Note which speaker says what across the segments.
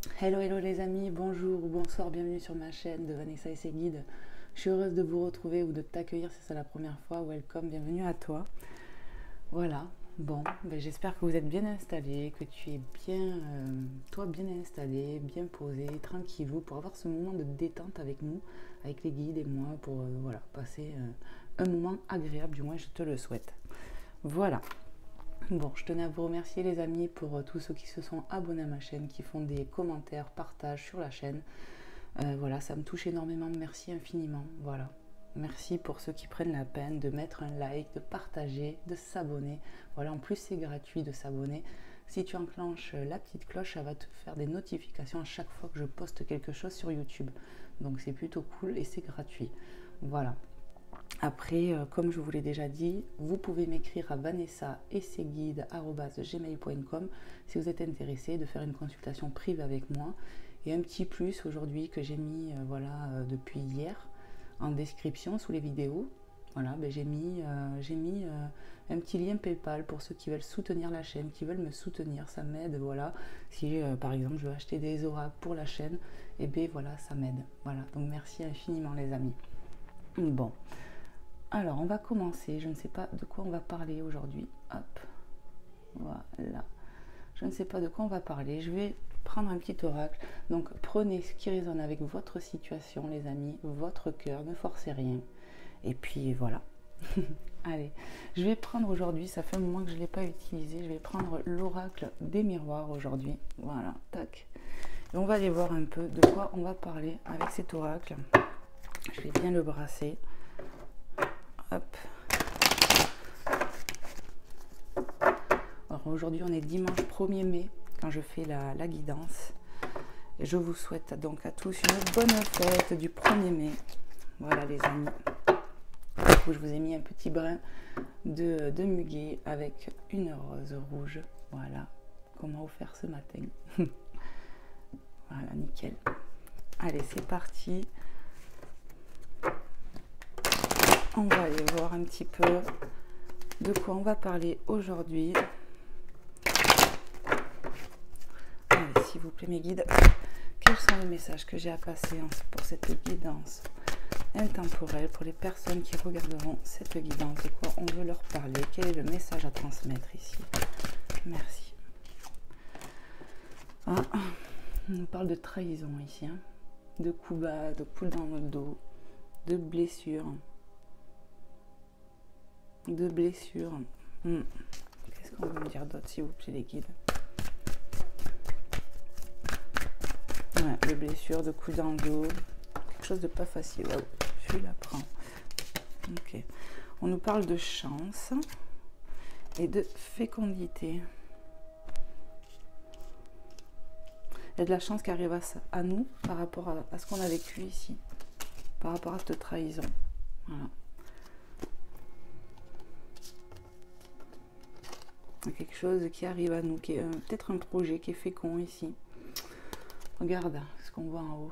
Speaker 1: Hello, hello les amis, bonjour ou bonsoir, bienvenue sur ma chaîne de Vanessa et ses guides. Je suis heureuse de vous retrouver ou de t'accueillir si c'est la première fois. Welcome, bienvenue à toi. Voilà, bon, j'espère que vous êtes bien installés, que tu es bien, toi bien installé, bien posé, tranquillou pour avoir ce moment de détente avec nous, avec les guides et moi pour voilà, passer un moment agréable, du moins je te le souhaite. Voilà. Bon, je tenais à vous remercier les amis pour tous ceux qui se sont abonnés à ma chaîne, qui font des commentaires, partages sur la chaîne. Voilà, ça me touche énormément, merci infiniment. Voilà, merci pour ceux qui prennent la peine de mettre un like, de partager, de s'abonner. Voilà, en plus c'est gratuit de s'abonner. Si tu enclenches la petite cloche, ça va te faire des notifications à chaque fois que je poste quelque chose sur YouTube. Donc c'est plutôt cool et c'est gratuit. Voilà. Après, comme je vous l'ai déjà dit, vous pouvez m'écrire à vanessa.et-ses-guides@gmail.com si vous êtes intéressé de faire une consultation privée avec moi. Et un petit plus aujourd'hui que j'ai mis depuis hier en description sous les vidéos. Voilà, j'ai mis un petit lien PayPal pour ceux qui veulent soutenir la chaîne, qui veulent me soutenir, ça m'aide. Voilà, si par exemple je veux acheter des oracles pour la chaîne, et bien voilà, ça m'aide. Voilà, donc merci infiniment les amis. Bon. Alors, on va commencer. Je ne sais pas de quoi on va parler aujourd'hui. Hop, voilà. Je ne sais pas de quoi on va parler. Je vais prendre un petit oracle. Donc, prenez ce qui résonne avec votre situation, les amis, votre cœur. Ne forcez rien. Et puis, voilà. Allez, je vais prendre aujourd'hui, ça fait un moment que je ne l'ai pas utilisé, je vais prendre l'oracle des miroirs aujourd'hui. Voilà, tac. Et on va aller voir un peu de quoi on va parler avec cet oracle. Je vais bien le brasser. Hop. Alors aujourd'hui on est dimanche 1er mai quand je fais la guidance. Et je vous souhaite donc à tous une bonne fête du 1er mai. Voilà les amis. Je vous ai mis un petit brin de muguet avec une rose rouge. Voilà, qu'on m'a offert ce matin. Voilà, nickel. Allez, c'est parti. On va aller voir un petit peu de quoi on va parler aujourd'hui. Allez, s'il vous plaît mes guides, quels sont les messages que j'ai à passer pour cette guidance intemporelle pour les personnes qui regarderont cette guidance? De quoi on veut leur parler? Quel est le message à transmettre ici? Merci. Ah, on nous parle de trahison ici, hein, de coups bas, de coups dans le dos, de blessures. Qu'est-ce qu'on veut me dire d'autre, s'il vous plaît, les guides? Ouais, de blessures, de coups dans le dos, quelque chose de pas facile. Oh, je la prends. Ok. On nous parle de chance et de fécondité. Il y a de la chance qui arrive à nous par rapport à ce qu'on a vécu ici, par rapport à cette trahison. Voilà. Quelque chose qui arrive à nous, qui est peut-être un projet qui est fécond ici. Regarde ce qu'on voit en haut.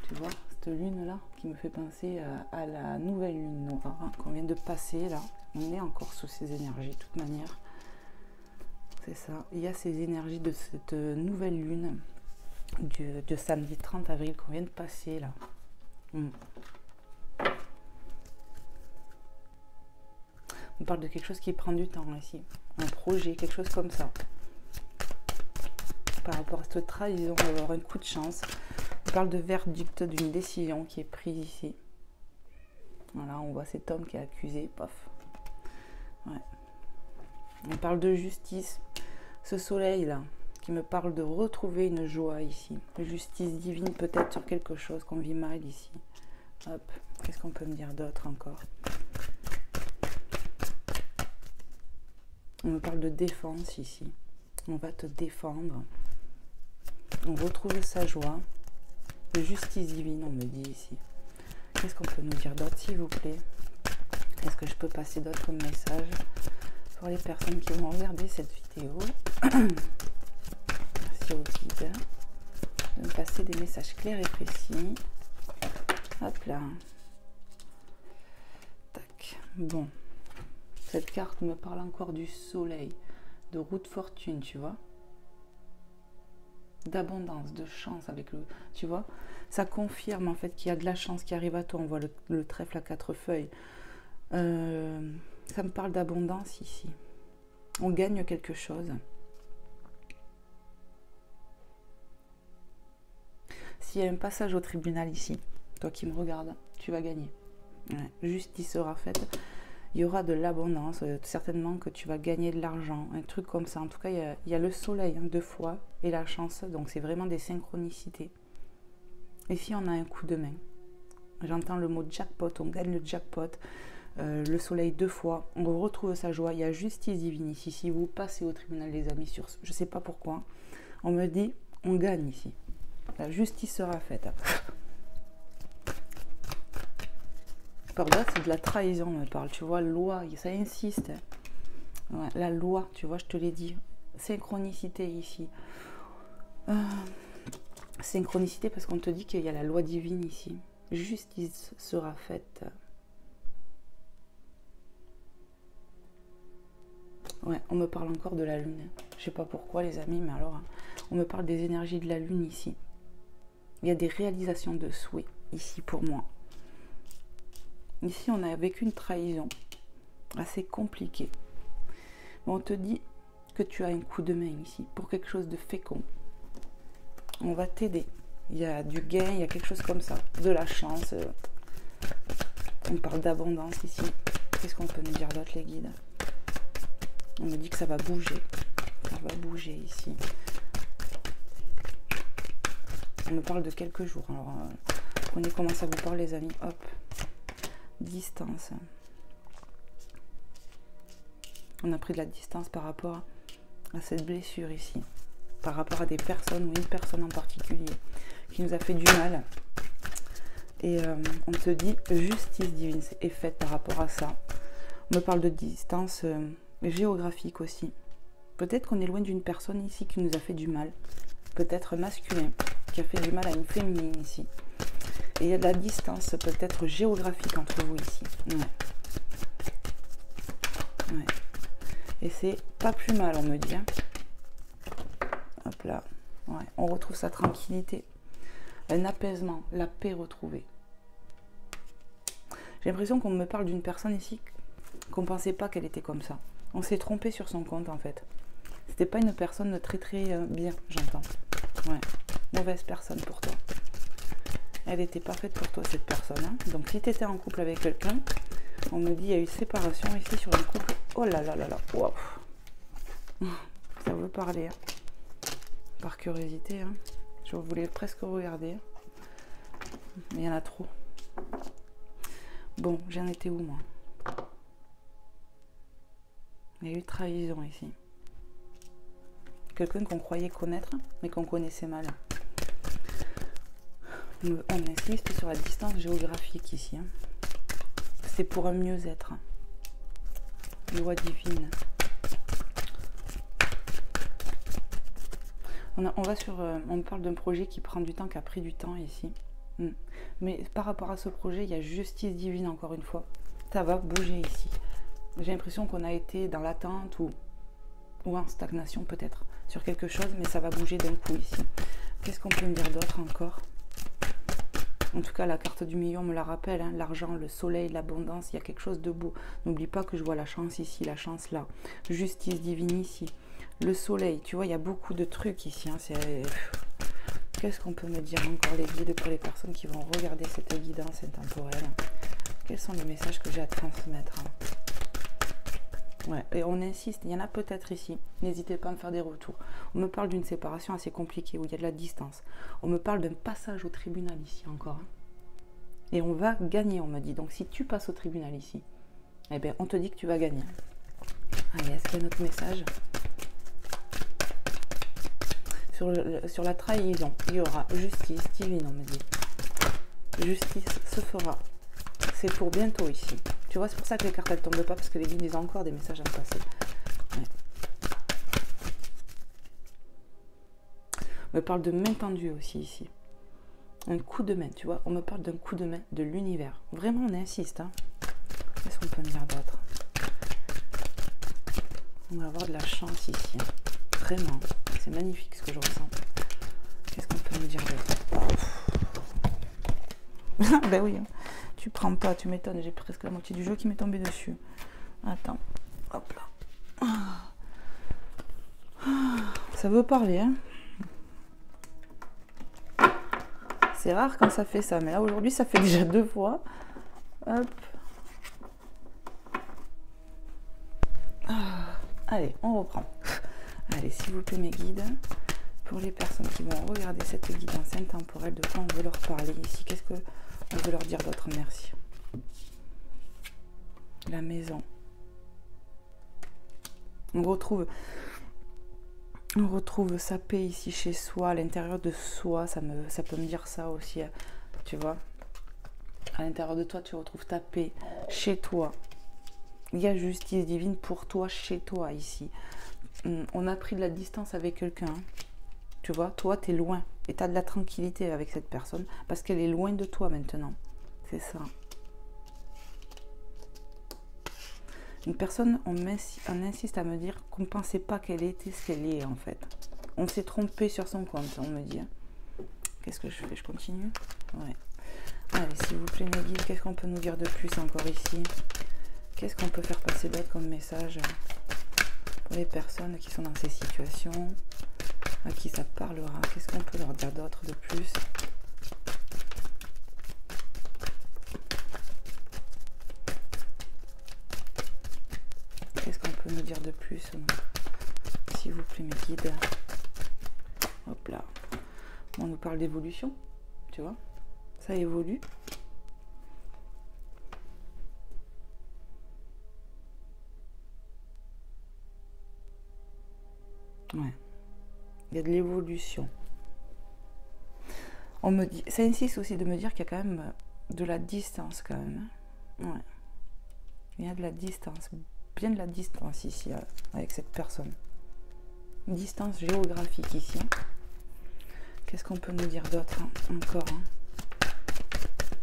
Speaker 1: Tu vois, cette lune-là qui me fait penser à la nouvelle lune noire hein, qu'on vient de passer là. On est encore sous ces énergies de toute manière. C'est ça. Il y a ces énergies de cette nouvelle lune de samedi 30 avril qu'on vient de passer là. On parle de quelque chose qui prend du temps ici. Un projet, quelque chose comme ça. Par rapport à cette trahison, on va avoir un coup de chance. On parle de verdict d'une décision qui est prise ici. Voilà, on voit cet homme qui est accusé. Pof. Ouais. On parle de justice. Ce soleil là, qui me parle de retrouver une joie ici. Justice divine peut-être sur quelque chose qu'on vit mal ici. Hop. Qu'est-ce qu'on peut me dire d'autre encore? On me parle de défense ici. On va te défendre. On retrouve sa joie. De justice divine, on me dit ici. Qu'est-ce qu'on peut nous dire d'autre, s'il vous plaît? Est-ce que je peux passer d'autres messages pour les personnes qui vont regarder cette vidéo? Merci au guide de me passer des messages clairs et précis. Hop là. Tac. Bon. Cette carte me parle encore du soleil, de roue de fortune, tu vois. d'abondance, de chance avec le... Tu vois, ça confirme en fait qu'il y a de la chance qui arrive à toi. On voit le trèfle à 4 feuilles. Ça me parle d'abondance ici. On gagne quelque chose. S'il y a un passage au tribunal ici, toi qui me regardes, tu vas gagner. Ouais, justice sera faite. Il y aura de l'abondance, certainement que tu vas gagner de l'argent, un truc comme ça. En tout cas, il y a le soleil 2 fois et la chance, donc c'est vraiment des synchronicités. Ici, on a un coup de main. J'entends le mot jackpot, on gagne le jackpot. Le soleil 2 fois, on retrouve sa joie. Il y a justice divine ici. Si vous passez au tribunal, les amis, je ne sais pas pourquoi, on me dit, on gagne ici. La justice sera faite. Par d'autres, c'est de la trahison, on me parle. Tu vois, loi, ça insiste. Ouais, la loi, tu vois, je te l'ai dit. Synchronicité ici. Synchronicité parce qu'on te dit qu'il y a la loi divine ici. Justice sera faite. Ouais, on me parle encore de la lune. Je sais pas pourquoi, les amis, mais alors, on me parle des énergies de la lune ici. Il y a des réalisations de souhaits ici pour moi. Ici, on a vécu une trahison assez compliquée. Bon, on te dit que tu as un coup de main ici pour quelque chose de fécond. On va t'aider. Il y a du gain, il y a quelque chose comme ça. De la chance. On parle d'abondance ici. Qu'est-ce qu'on peut nous dire d'autre, les guides? On me dit que ça va bouger. Ça va bouger ici. On me parle de quelques jours. Alors, prenez comment ça vous parle, les amis. Hop. Distance. On a pris de la distance par rapport à cette blessure ici. Par rapport à des personnes ou une personne en particulier qui nous a fait du mal. Et on te dit justice divine est faite par rapport à ça. On me parle de distance géographique aussi. Peut-être qu'on est loin d'une personne ici qui nous a fait du mal. Peut-être masculin qui a fait du mal à une féminine ici. Et il y a de la distance peut-être géographique entre vous ici. Ouais. Ouais. Et c'est pas plus mal, on me dit. Hein. Hop là. Ouais. On retrouve sa tranquillité. Un apaisement, la paix retrouvée. J'ai l'impression qu'on me parle d'une personne ici qu'on ne pensait pas qu'elle était comme ça. On s'est trompé sur son compte en fait. C'était pas une personne très bien, j'entends. Ouais. Mauvaise personne pour toi. Elle n'était pas faite pour toi, cette personne. Hein. Donc, si tu étais en couple avec quelqu'un, on me dit qu'il y a eu séparation ici sur le couple. Oh là là là là. Wow. Ça veut parler. Hein. Par curiosité. Hein. Je voulais presque regarder. Mais il y en a trop. Bon, j'en étais où, moi? Il y a eu trahison ici. Quelqu'un qu'on croyait connaître, mais qu'on connaissait mal. On insiste sur la distance géographique ici. Hein. C'est pour un mieux-être. Loi divine. On va sur. On me parle d'un projet qui prend du temps, qui a pris du temps ici. Mais par rapport à ce projet, il y a justice divine encore une fois. Ça va bouger ici. J'ai l'impression qu'on a été dans l'attente ou en stagnation peut-être sur quelque chose, mais ça va bouger d'un coup ici. Qu'est-ce qu'on peut me dire d'autre encore? En tout cas, la carte du million me la rappelle, hein, l'argent, le soleil, l'abondance, il y a quelque chose de beau. N'oublie pas que je vois la chance ici, la chance là. Justice divine ici. Le soleil, tu vois, il y a beaucoup de trucs ici. Hein, qu'est-ce qu'on peut me dire encore, les guides, pour les personnes qui vont regarder cette guidance intemporelle? Quels sont les messages que j'ai à transmettre? Ouais, et on insiste, il y en a peut-être ici. N'hésitez pas à me faire des retours. On me parle d'une séparation assez compliquée où il y a de la distance. On me parle d'un passage au tribunal ici encore. Hein. Et on va gagner, on me dit. Donc si tu passes au tribunal ici, eh bien on te dit que tu vas gagner. Allez, est-ce qu'il y a un autre message? Sur la trahison, il y aura justice divine, on me dit. Justice se fera. C'est pour bientôt ici. Tu vois, c'est pour ça que les cartes elles tombent pas, parce que les guides ils ont encore des messages à me passer. Ouais. On me parle de main tendue aussi ici. Un coup de main, tu vois. On me parle d'un coup de main de l'univers. Vraiment, on insiste. Hein. Qu'est-ce qu'on peut me dire d'autre? On va avoir de la chance ici. Hein. Vraiment. C'est magnifique ce que je ressens. Ben oui, tu prends pas, tu m'étonnes, j'ai presque la moitié du jeu qui m'est tombé dessus. Attends, hop là. Ça veut parler, hein. C'est rare quand ça fait ça, mais là aujourd'hui ça fait déjà 2 fois. Hop. Allez, on reprend. Allez, s'il vous plaît mes guides, pour les personnes qui vont regarder cette guidance intemporelle, de quoi on veut leur parler ici, qu'est-ce qu'on veut leur dire d'autre? Merci. La maison. On retrouve sa paix ici chez soi, à l'intérieur de soi, ça peut me dire ça aussi, tu vois. À l'intérieur de toi, tu retrouves ta paix chez toi. Il y a justice divine pour toi, chez toi, ici. On a pris de la distance avec quelqu'un. Tu vois, toi, tu es loin. Et tu as de la tranquillité avec cette personne parce qu'elle est loin de toi maintenant. C'est ça. Une personne, on insiste à me dire qu'on ne pensait pas qu'elle était ce qu'elle est, en fait. On s'est trompé sur son compte, on me dit. Qu'est-ce que je fais? Je continue? Ouais. Allez, s'il vous plaît, mes guides, qu'est-ce qu'on peut nous dire de plus encore ici? Qu'est-ce qu'on peut faire passer d'autre comme message pour les personnes qui sont dans ces situations, à qui ça parlera? Qu'est-ce qu'on peut leur dire d'autre de plus? Qu'est-ce qu'on peut nous dire de plus? S'il vous plaît, mes guides. Hop là. On nous parle d'évolution, tu vois? Ça évolue. Ouais. Il y a de l'évolution. On me dit, ça insiste aussi de me dire qu'il y a quand même de la distance quand même. Ouais. Il y a de la distance, bien de la distance ici avec cette personne. Distance géographique ici. Qu'est-ce qu'on peut nous dire d'autre encore?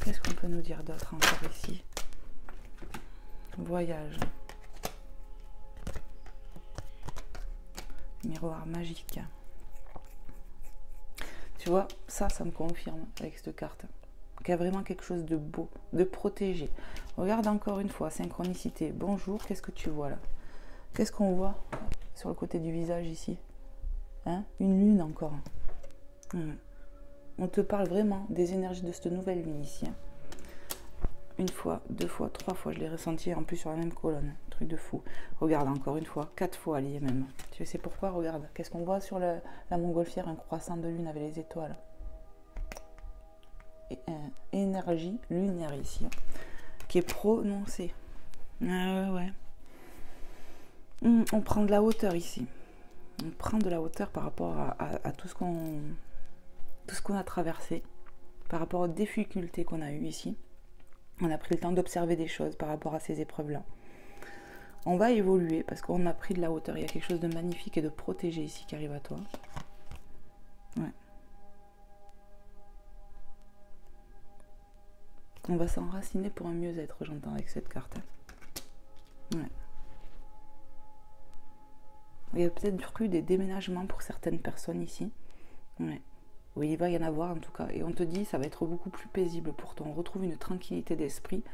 Speaker 1: Qu'est-ce qu'on peut nous dire d'autre encore ici? Voyage. Miroir magique. Tu vois, ça me confirme avec cette carte. Qu'il y a vraiment quelque chose de beau, de protégé. Regarde encore une fois, synchronicité. Bonjour, qu'est-ce que tu vois là? Qu'est-ce qu'on voit sur le côté du visage ici? Hein? Une lune encore. On te parle vraiment des énergies de cette nouvelle lune ici. Une fois, 2 fois, 3 fois, je l'ai ressenti en plus sur la même colonne. Truc de fou. Regarde encore une fois, 4 fois lié même. Tu sais pourquoi? Regarde. Qu'est-ce qu'on voit sur la montgolfière? Un croissant de lune avec les étoiles. Et, énergie lunaire ici. Qui est prononcée. Ouais. On prend de la hauteur ici. On prend de la hauteur par rapport à tout ce qu'on a traversé. Par rapport aux difficultés qu'on a eues ici. On a pris le temps d'observer des choses par rapport à ces épreuves-là. On va évoluer parce qu'on a pris de la hauteur. Il y a quelque chose de magnifique et de protégé ici qui arrive à toi. Ouais. On va s'enraciner pour un mieux-être, j'entends, avec cette carte. Ouais. Il y a peut-être eu des déménagements pour certaines personnes ici. Ouais. Oui, il va y en avoir en tout cas. Et on te dit, ça va être beaucoup plus paisible pour toi. On retrouve une tranquillité d'esprit,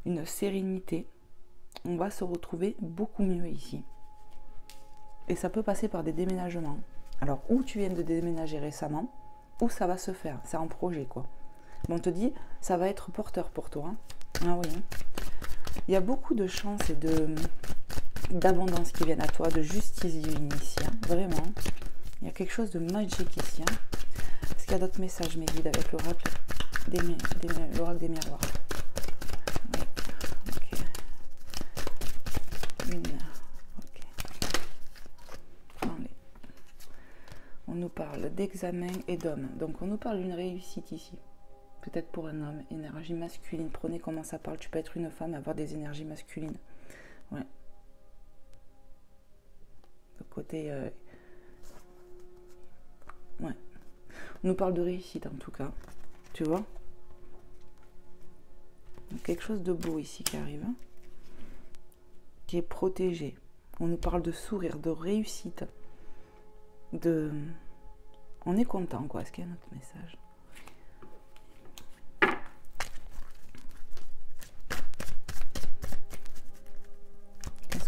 Speaker 1: une sérénité. On va se retrouver beaucoup mieux ici. Et ça peut passer par des déménagements. Alors, ou tu viens de déménager récemment, ou ça va se faire. C'est en projet, quoi. Mais on te dit, ça va être porteur pour toi. Ah oui. Il y a beaucoup de chance et d'abondance qui viennent à toi, de justice divine ici. Vraiment. Il y a quelque chose de magique ici. Est-ce qu'il y a d'autres messages, mes guides, avec l'oracle des miroirs? Ok. Ok. Allez. On nous parle d'examen et d'homme. Donc on nous parle d'une réussite ici. Peut-être pour un homme. Énergie masculine. Prenez comment ça parle. Tu peux être une femme et avoir des énergies masculines. Ouais. Le côté... Ouais. On nous parle de réussite en tout cas. Tu vois? Donc, quelque chose de beau ici qui arrive. Qui est protégé. On nous parle de sourire, de réussite. On est content quoi. Est-ce qu'il y a un autre message?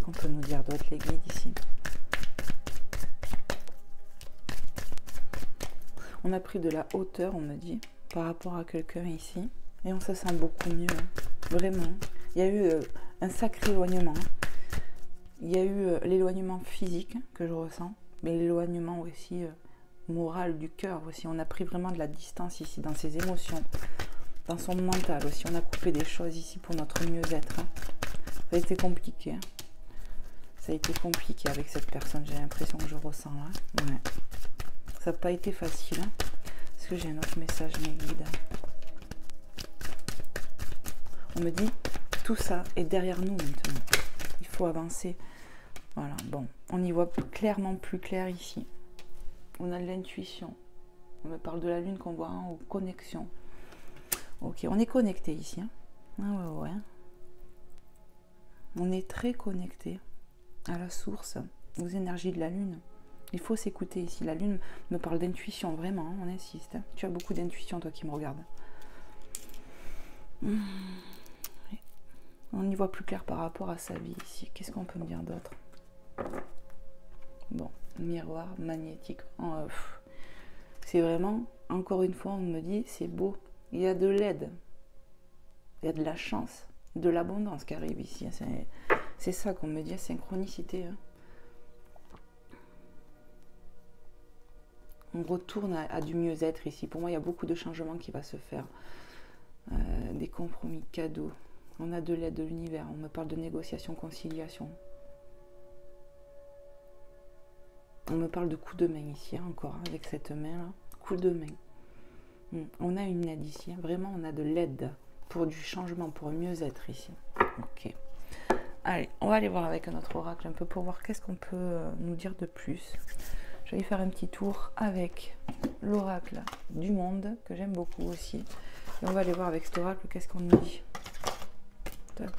Speaker 1: qu'on peut nous dire d'autre, les guides, ici? On a pris de la hauteur, on me dit, par rapport à quelqu'un ici. Et on se sent beaucoup mieux, hein. Vraiment. Il y a eu un sacré éloignement. Il y a eu l'éloignement physique que je ressens, mais l'éloignement aussi moral du cœur aussi. On a pris vraiment de la distance ici, dans ses émotions, dans son mental aussi. On a coupé des choses ici pour notre mieux-être, hein. Ça a été compliqué, hein. Ça a été compliqué avec cette personne, j'ai l'impression que je ressens là. Ouais. Ça n'a pas été facile, hein. Est-ce que j'ai un autre message, mes guides? On me dit, tout ça est derrière nous maintenant. Il faut avancer. Voilà, bon. On y voit clairement plus clair ici. On a de l'intuition. On me parle de la lune qu'on voit en haut. Connexion. Ok, on est connecté ici, hein. Ah ouais. On est très connecté à la source, aux énergies de la lune. Il faut s'écouter ici. La lune me parle d'intuition, vraiment, hein, on insiste, hein. Tu as beaucoup d'intuition, toi qui me regardes. On y voit plus clair par rapport à sa vie ici. Qu'est-ce qu'on peut me dire d'autre? Bon, miroir magnétique. C'est vraiment, encore une fois, on me dit, c'est beau. Il y a de l'aide. Il y a de la chance, de l'abondance qui arrive ici. C'est ça qu'on me dit, synchronicité, hein. On retourne à du mieux-être ici. Pour moi, il y a beaucoup de changements qui va se faire. Des compromis, cadeaux. On a de l'aide de l'univers. On me parle de négociation, conciliation. On me parle de coup de main ici, hein, encore, hein, avec cette main-là. Coup de main. On a une aide ici. Hein. Vraiment, on a de l'aide pour du changement, pour mieux-être ici. Ok. Allez, on va aller voir avec notre oracle un peu pour voir qu'est-ce qu'on peut nous dire de plus. Je vais faire un petit tour avec l'oracle du monde, que j'aime beaucoup aussi. Et on va aller voir avec cet oracle qu'est-ce qu'on nous dit. Tac.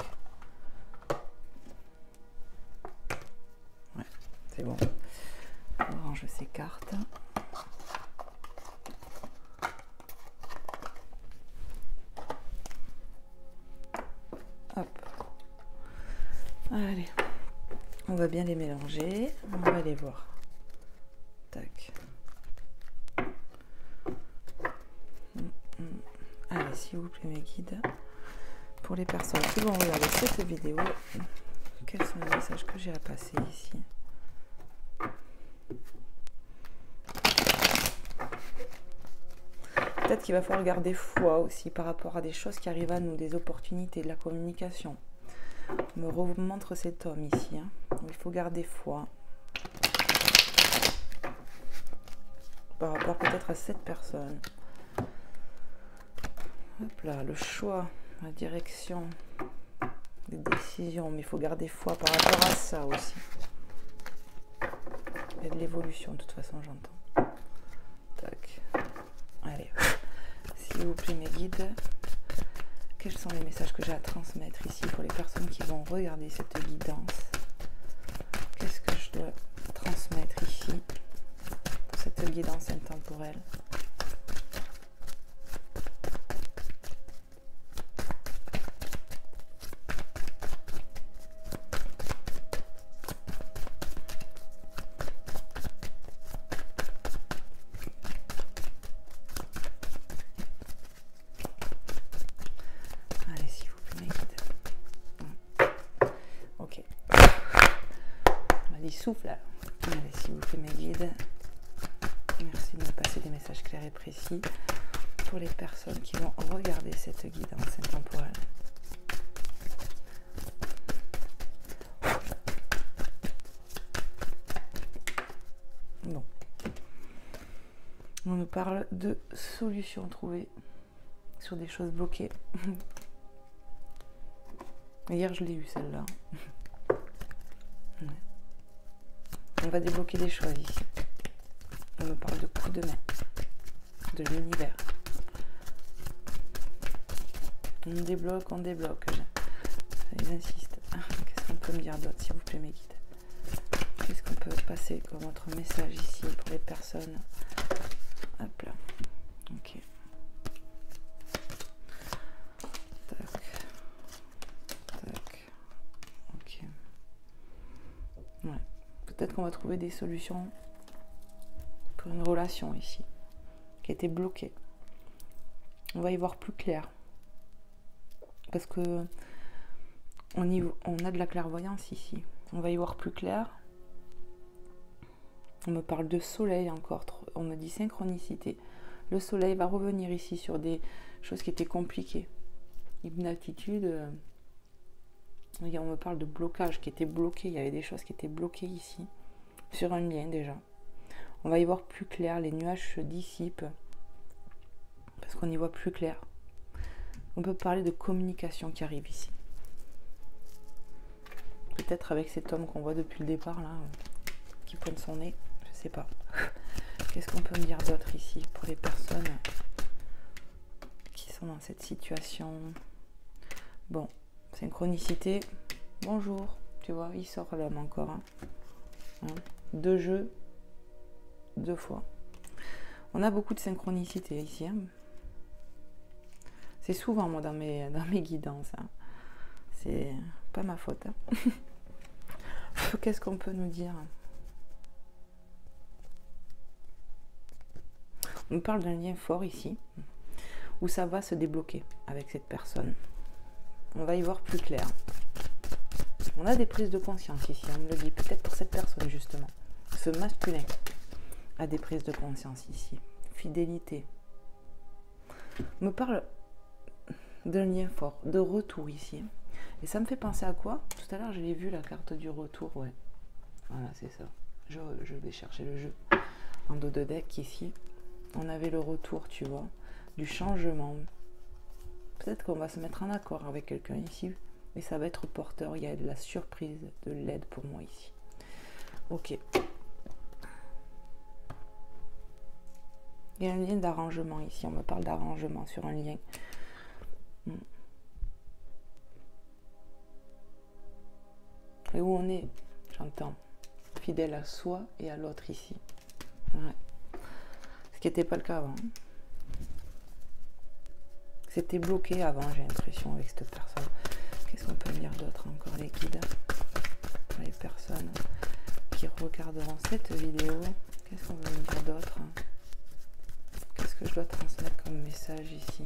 Speaker 1: Ouais, c'est bon. On range ces cartes. Hop. Allez. On va bien les mélanger. On va les voir. Tac. Allez, s'il vous plaît, mes guides. Pour les personnes qui vont regarder cette vidéo, quels sont les messages que j'ai à passer ici? Peut-être qu'il va falloir garder foi aussi par rapport à des choses qui arrivent à nous, des opportunités, de la communication. On me remontre cet homme ici, hein. Il faut garder foi. Par rapport peut-être à cette personne. Hop là, le choix, la direction, les décisions, mais il faut garder foi par rapport à ça aussi. Il y a de l'évolution, de toute façon, j'entends. Tac. Allez, s'il vous plaît, mes guides, quels sont les messages que j'ai à transmettre ici pour les personnes qui vont regarder cette guidance? Qu'est-ce que je dois transmettre ici pour cette guidance intemporelle? Souffle là. Allez, s'il vous plaît, mes guides, merci de me passer des messages clairs et précis pour les personnes qui vont regarder cette guidance intemporelle. Bon, on nous parle de solutions trouvées sur des choses bloquées. Hier, je l'ai eu celle-là. On va débloquer des choses ici. On me parle de coups de main, de l'univers. On débloque, on débloque. Ils insistent. Qu'est-ce qu'on peut me dire d'autre, s'il vous plaît, mes guides? Qu'est-ce qu'on peut passer comme autre message ici pour les personnes? Hop là. Ok. Tac. Tac. Ok. Peut-être qu'on va trouver des solutions pour une relation ici, qui a été bloquée. On va y voir plus clair. Parce que on a de la clairvoyance ici. On va y voir plus clair. On me parle de soleil encore. On me dit synchronicité. Le soleil va revenir ici sur des choses qui étaient compliquées. Une attitude. On me parle de blocage qui était bloqué. Il y avait des choses qui étaient bloquées ici. Sur un lien déjà. On va y voir plus clair. Les nuages se dissipent. Parce qu'on y voit plus clair. On peut parler de communication qui arrive ici. Peut-être avec cet homme qu'on voit depuis le départ là, qui pointe son nez, je sais pas. Qu'est-ce qu'on peut me dire d'autre ici pour les personnes qui sont dans cette situation? Bon, synchronicité, bonjour, tu vois, il sort l'homme encore. Deux jeux, 2 fois. On a beaucoup de synchronicité ici. C'est souvent moi dans mes guidances. C'est pas ma faute. Qu'est-ce qu'on peut nous dire? On nous parle d'un lien fort ici, où ça va se débloquer avec cette personne. On va y voir plus clair. On a des prises de conscience ici, on me le dit, peut-être pour cette personne justement. Ce masculin a des prises de conscience ici. Fidélité. On me parle d'un lien fort, de retour ici. Et ça me fait penser à quoi? Tout à l'heure, je l'ai vu, la carte du retour, ouais. Voilà, c'est ça. Je vais chercher le jeu. En dos de deck, ici, on avait le retour, tu vois, du changement. Peut-être qu'on va se mettre en accord avec quelqu'un ici, et ça va être porteur. Il y a de la surprise, de l'aide pour moi ici. Ok. Il y a un lien d'arrangement ici. On me parle d'arrangement sur un lien. Et où on est, j'entends, fidèle à soi et à l'autre ici. Ouais. Ce qui n'était pas le cas avant. C'était bloqué avant, j'ai l'impression, avec cette personne. Qu'est-ce qu'on peut me dire d'autre encore, les guides? Pour les personnes qui regarderont cette vidéo, qu'est-ce qu'on veut me dire d'autre? Qu'est-ce que je dois transmettre comme message ici?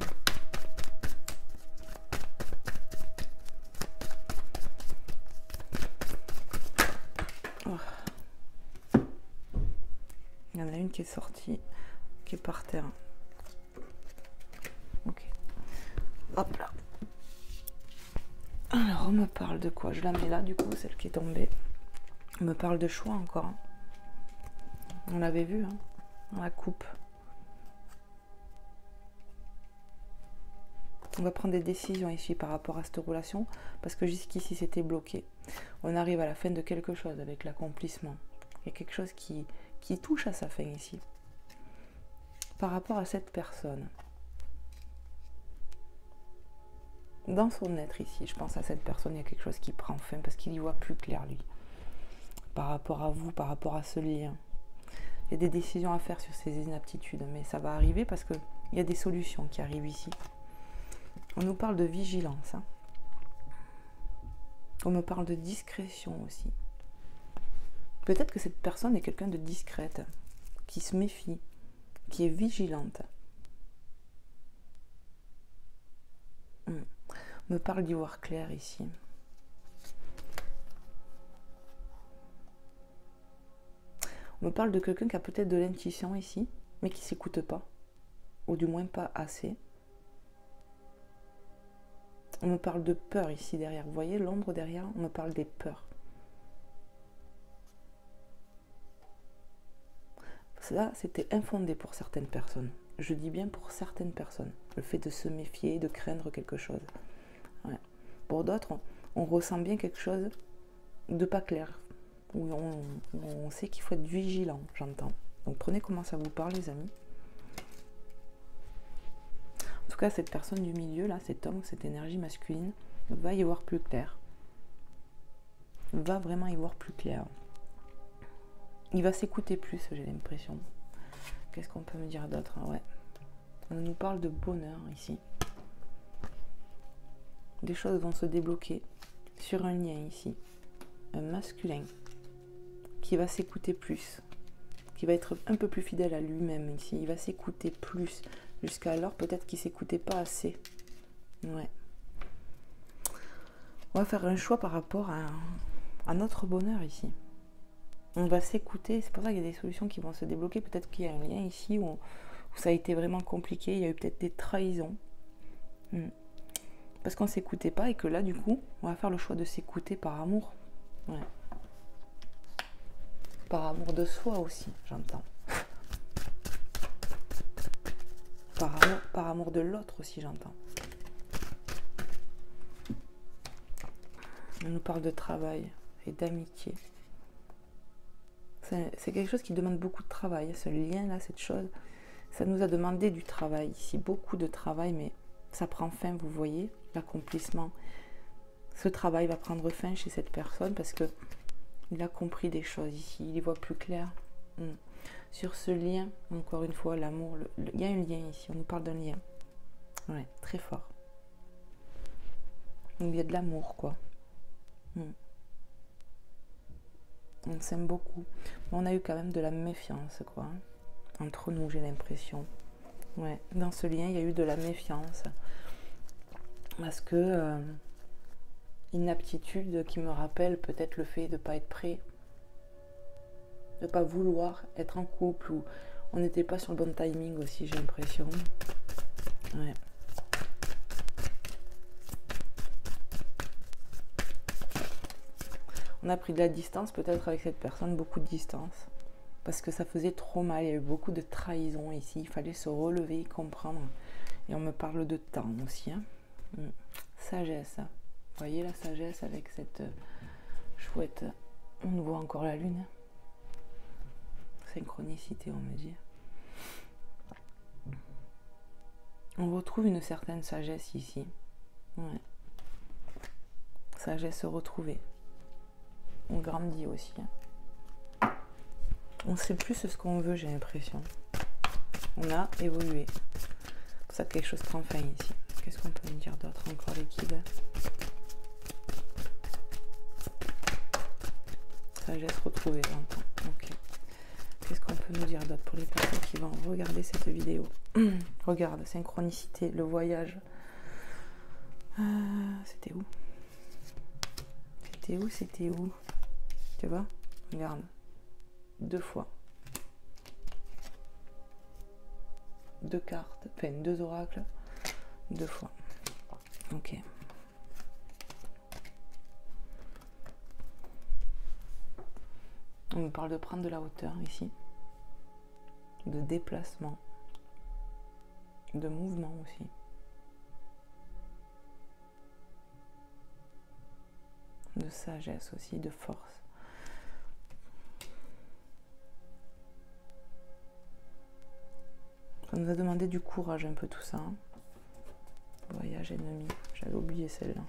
Speaker 1: Oh. Il y en a une qui est sortie, qui est par terre. Ok. Hop là. Alors, on me parle de quoi? Je la mets là, du coup, celle qui est tombée. On me parle de choix encore. On l'avait vu, hein, dans la coupe. On va prendre des décisions ici par rapport à cette relation, parce que jusqu'ici, c'était bloqué. On arrive à la fin de quelque chose avec l'accomplissement. Il y a quelque chose qui touche à sa fin ici. Par rapport à cette personne. Dans son être ici, je pense à cette personne, il y a quelque chose qui prend fin parce qu'il y voit plus clair lui. Par rapport à vous, par rapport à ce lien. Il y a des décisions à faire sur ces inaptitudes, mais ça va arriver parce qu'il y a des solutions qui arrivent ici. On nous parle de vigilance. Hein. On me parle de discrétion aussi. Peut-être que cette personne est quelqu'un de discrète, qui se méfie, qui est vigilante. On me parle d'y voir clair ici. On me parle de quelqu'un qui a peut-être de l'intuition ici, mais qui ne s'écoute pas, ou du moins pas assez. On me parle de peur ici derrière. Vous voyez l'ombre derrière? On me parle des peurs. Ça, c'était infondé pour certaines personnes. Je dis bien pour certaines personnes. Le fait de se méfier, de craindre quelque chose. Ouais. Pour d'autres, on ressent bien quelque chose de pas clair. Où on sait qu'il faut être vigilant, j'entends. Donc prenez comment ça vous parle, les amis. En tout cas, cette personne du milieu, là, cet homme, cette énergie masculine, va y voir plus clair. Va vraiment y voir plus clair. Il va s'écouter plus, j'ai l'impression. Qu'est-ce qu'on peut me dire d'autre? Ouais. On nous parle de bonheur ici. Des choses vont se débloquer sur un lien ici. Un masculin qui qui va s'écouter plus, qui va être un peu plus fidèle à lui-même ici. Il va s'écouter plus. Jusqu'alors, peut-être qu'il ne s'écoutait pas assez. Ouais. On va faire un choix par rapport à notre bonheur ici. On va s'écouter. C'est pour ça qu'il y a des solutions qui vont se débloquer. Peut-être qu'il y a un lien ici où ça a été vraiment compliqué. Il y a eu peut-être des trahisons. Parce qu'on ne s'écoutait pas et que là, du coup, on va faire le choix de s'écouter par amour. Ouais. Par amour de soi aussi, j'entends. Par amour de l'autre aussi, j'entends. On nous parle de travail et d'amitié. C'est quelque chose qui demande beaucoup de travail. Ce lien-là, cette chose, ça nous a demandé du travail ici. Beaucoup de travail, mais ça prend fin, vous voyez, l'accomplissement. Ce travail va prendre fin chez cette personne parce que il a compris des choses ici. Il y voit plus clair. Sur ce lien, encore une fois, l'amour, il y a un lien ici. On nous parle d'un lien. Ouais, très fort. Il y a de l'amour, quoi. On s'aime beaucoup. Mais on a eu quand même de la méfiance, quoi. Entre nous, j'ai l'impression. Ouais, dans ce lien, il y a eu de la méfiance. Parce que inaptitude qui me rappelle peut-être le fait de ne pas être prêt, de ne pas vouloir être en couple, ou on n'était pas sur le bon timing aussi, j'ai l'impression. Ouais. On a pris de la distance peut-être avec cette personne, beaucoup de distance, parce que ça faisait trop mal, il y a eu beaucoup de trahison ici, il fallait se relever, comprendre. Et on me parle de temps aussi. Hein. Sagesse. Vous voyez la sagesse avec cette chouette. On nous voit encore la lune. Synchronicité, on me dit. On retrouve une certaine sagesse ici. Ouais. Sagesse retrouvée. On grandit aussi. Hein. On sait plus ce qu'on veut, j'ai l'impression. On a évolué. C'est pour ça que quelque chose prend fin ici. Qu'est-ce qu'on peut me dire d'autre encore, les guides? Sagesse retrouvée, j'entends. Ok. Qu'est-ce qu'on peut nous dire d'autre pour les personnes qui vont regarder cette vidéo? Regarde, synchronicité, le voyage. C'était où? C'était où? Tu vois? Regarde. 2 fois. 2 cartes, enfin 2 oracles, 2 fois. Ok. On me parle de prendre de la hauteur ici, de déplacement, de mouvement aussi. De sagesse aussi, de force. Ça nous a demandé du courage un peu tout ça. Hein. Voyage ennemi, j'avais oublié celle-là.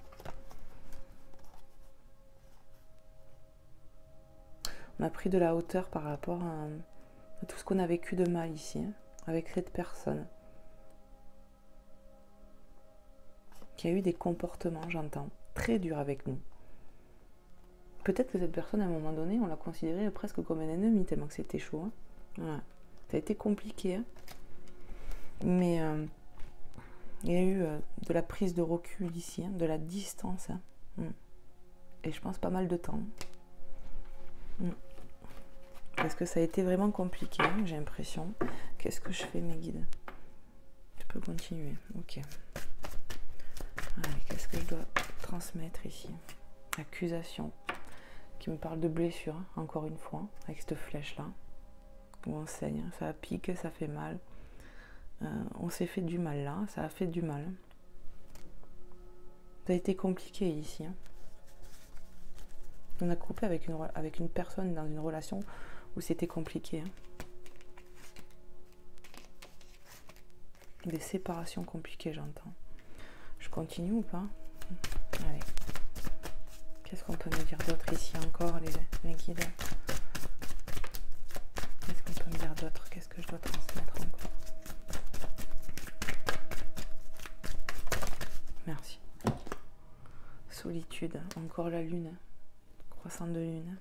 Speaker 1: On a pris de la hauteur par rapport à tout ce qu'on a vécu de mal ici, hein, avec cette personne. Qui a eu des comportements, j'entends, très durs avec nous. Peut-être que cette personne, à un moment donné, on l'a considérée presque comme un ennemi, tellement que c'était chaud. Hein. Ouais. Ça a été compliqué. Hein. Mais il y a eu de la prise de recul ici, hein, de la distance. Hein. Et je pense pas mal de temps. Parce que ça a été vraiment compliqué, hein, j'ai l'impression. Qu'est-ce que je fais, mes guides? Je peux continuer. Ok. Allez, qu'est-ce que je dois transmettre ici? Accusation. Qui me parle de blessure, hein, encore une fois, avec cette flèche-là. Où on saigne. Hein. Ça pique, ça fait mal. On s'est fait du mal là, ça a fait du mal. Ça a été compliqué ici. Hein. On a coupé avec une personne dans une relation où c'était compliqué. Hein. Des séparations compliquées, j'entends. Je continue ou pas? Allez. Qu'est-ce qu'on peut me dire d'autre ici encore, les guides? Qu'est-ce qu'on peut me dire d'autre? Qu'est-ce que je dois transmettre encore? Merci. Solitude, encore la lune. Croissant de lune.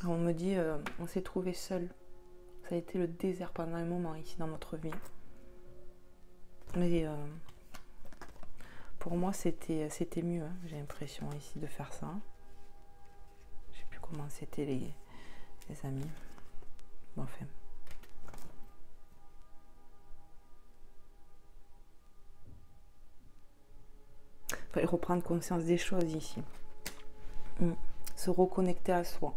Speaker 1: On me dit, on s'est trouvé seul. Ça a été le désert pendant un moment ici dans notre vie. Mais pour moi, c'était mieux, hein, j'ai l'impression ici de faire ça. Je sais plus comment c'était les amis. Bon, enfin. Il fallait reprendre conscience des choses ici. Se reconnecter à soi.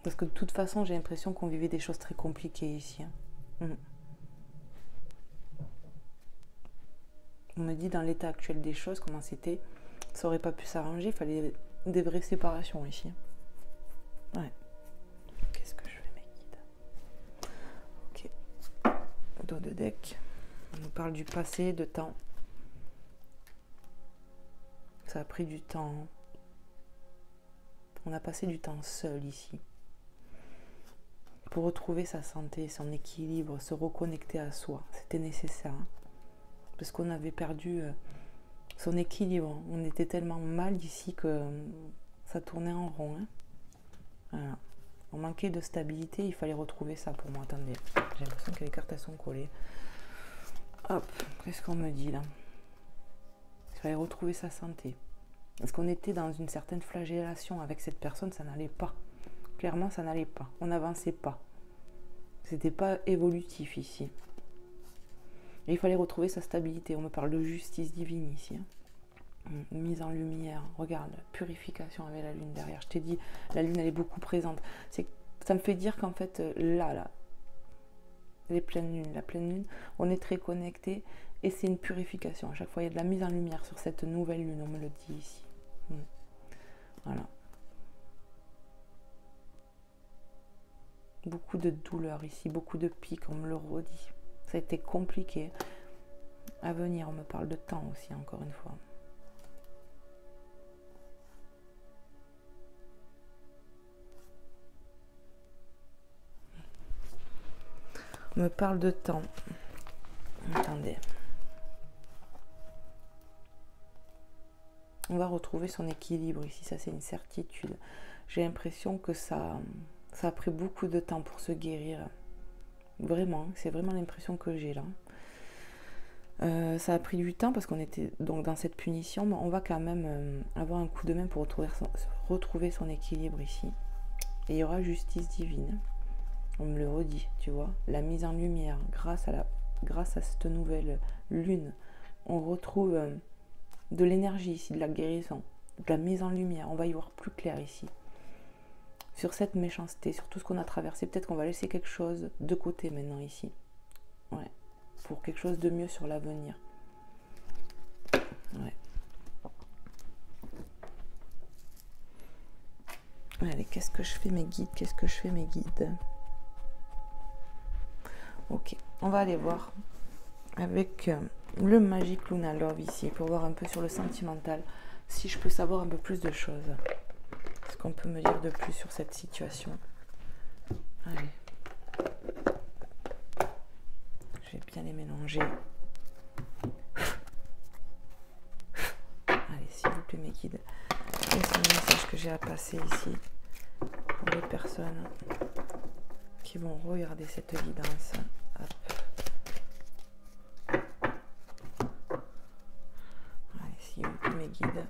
Speaker 1: Parce que de toute façon, j'ai l'impression qu'on vivait des choses très compliquées ici. On me dit dans l'état actuel des choses, comment c'était, ça aurait pas pu s'arranger, il fallait des vraies séparations ici. Ouais. Qu'est-ce que je fais, mes guides? Ok. Dos de deck. On nous parle du passé, de temps. Ça a pris du temps. On a passé du temps seul ici. Pour retrouver sa santé, son équilibre, se reconnecter à soi. C'était nécessaire. Hein, parce qu'on avait perdu son équilibre. On était tellement mal ici que ça tournait en rond. Hein. Voilà. On manquait de stabilité, il fallait retrouver ça pour moi. Attendez, j'ai l'impression que les cartes elles sont collées. Hop, qu'est-ce qu'on me dit là? Il fallait retrouver sa santé. Parce qu'on était dans une certaine flagellation avec cette personne, ça n'allait pas. Clairement, ça n'allait pas. On n'avançait pas. C'était pas évolutif ici. Et il fallait retrouver sa stabilité. On me parle de justice divine ici. Mise en lumière. Regarde, purification avec la lune derrière. Je t'ai dit, la lune, elle est beaucoup présente. Ça me fait dire qu'en fait, là, la pleine lune, on est très connecté et c'est une purification. À chaque fois, il y a de la mise en lumière sur cette nouvelle lune. On me le dit ici. Voilà. Beaucoup de douleur ici, beaucoup de pics, on me le redit. Ça a été compliqué. À venir, on me parle de temps aussi, encore une fois. On me parle de temps. Attendez. On va retrouver son équilibre ici, ça c'est une certitude. J'ai l'impression que ça a pris beaucoup de temps pour se guérir. Vraiment, c'est vraiment l'impression que j'ai là. Ça a pris du temps parce qu'on était donc dans cette punition, mais on va quand même avoir un coup de main pour retrouver son équilibre ici. Et il y aura justice divine. On me le redit, tu vois. La mise en lumière, grâce à cette nouvelle lune, on retrouve de l'énergie ici, de la guérison, de la mise en lumière. On va y voir plus clair ici. Sur cette méchanceté, sur tout ce qu'on a traversé, peut-être qu'on va laisser quelque chose de côté maintenant ici. Ouais. Pour quelque chose de mieux sur l'avenir. Ouais. Allez, qu'est-ce que je fais mes guides? Qu'est-ce que je fais mes guides? Ok, on va aller voir avec le Magic Luna Love ici, pour voir un peu sur le sentimental, si je peux savoir un peu plus de choses. Qu'est-ce qu'on peut me dire de plus sur cette situation? Allez. Je vais bien les mélanger. Allez, s'il vous plaît mes guides. Quels sont les messages que j'ai à passer ici pour les personnes qui vont regarder cette guidance? Hop. Allez, s'il vous plaît mes guides.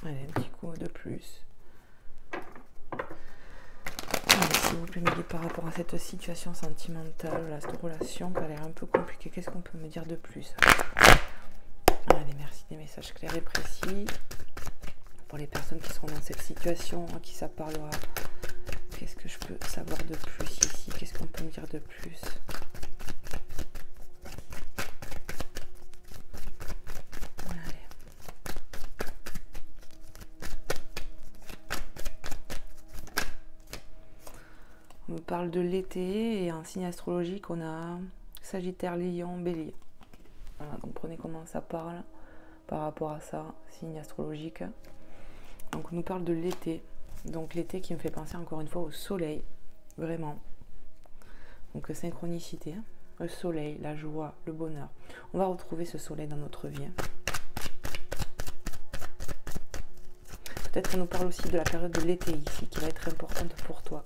Speaker 1: Allez, un petit coup de plus. Allez, s'il vous plaît, me guide par rapport à cette situation sentimentale, à cette relation qui a l'air un peu compliquée. Qu'est-ce qu'on peut me dire de plus? Allez, merci des messages clairs et précis. Pour les personnes qui seront dans cette situation, à qui ça parlera. Qu'est-ce que je peux savoir de plus ici? Qu'est-ce qu'on peut me dire de plus? On parle de l'été et en signe astrologique, on a Sagittaire, Lion, Bélier. Voilà, donc prenez comment ça parle par rapport à ça, signe astrologique. Donc on nous parle de l'été. Donc l'été qui me fait penser encore une fois au soleil, vraiment. Donc synchronicité, hein. Le soleil, la joie, le bonheur. On va retrouver ce soleil dans notre vie. Peut-être qu'on nous parle aussi de la période de l'été ici, qui va être importante pour toi.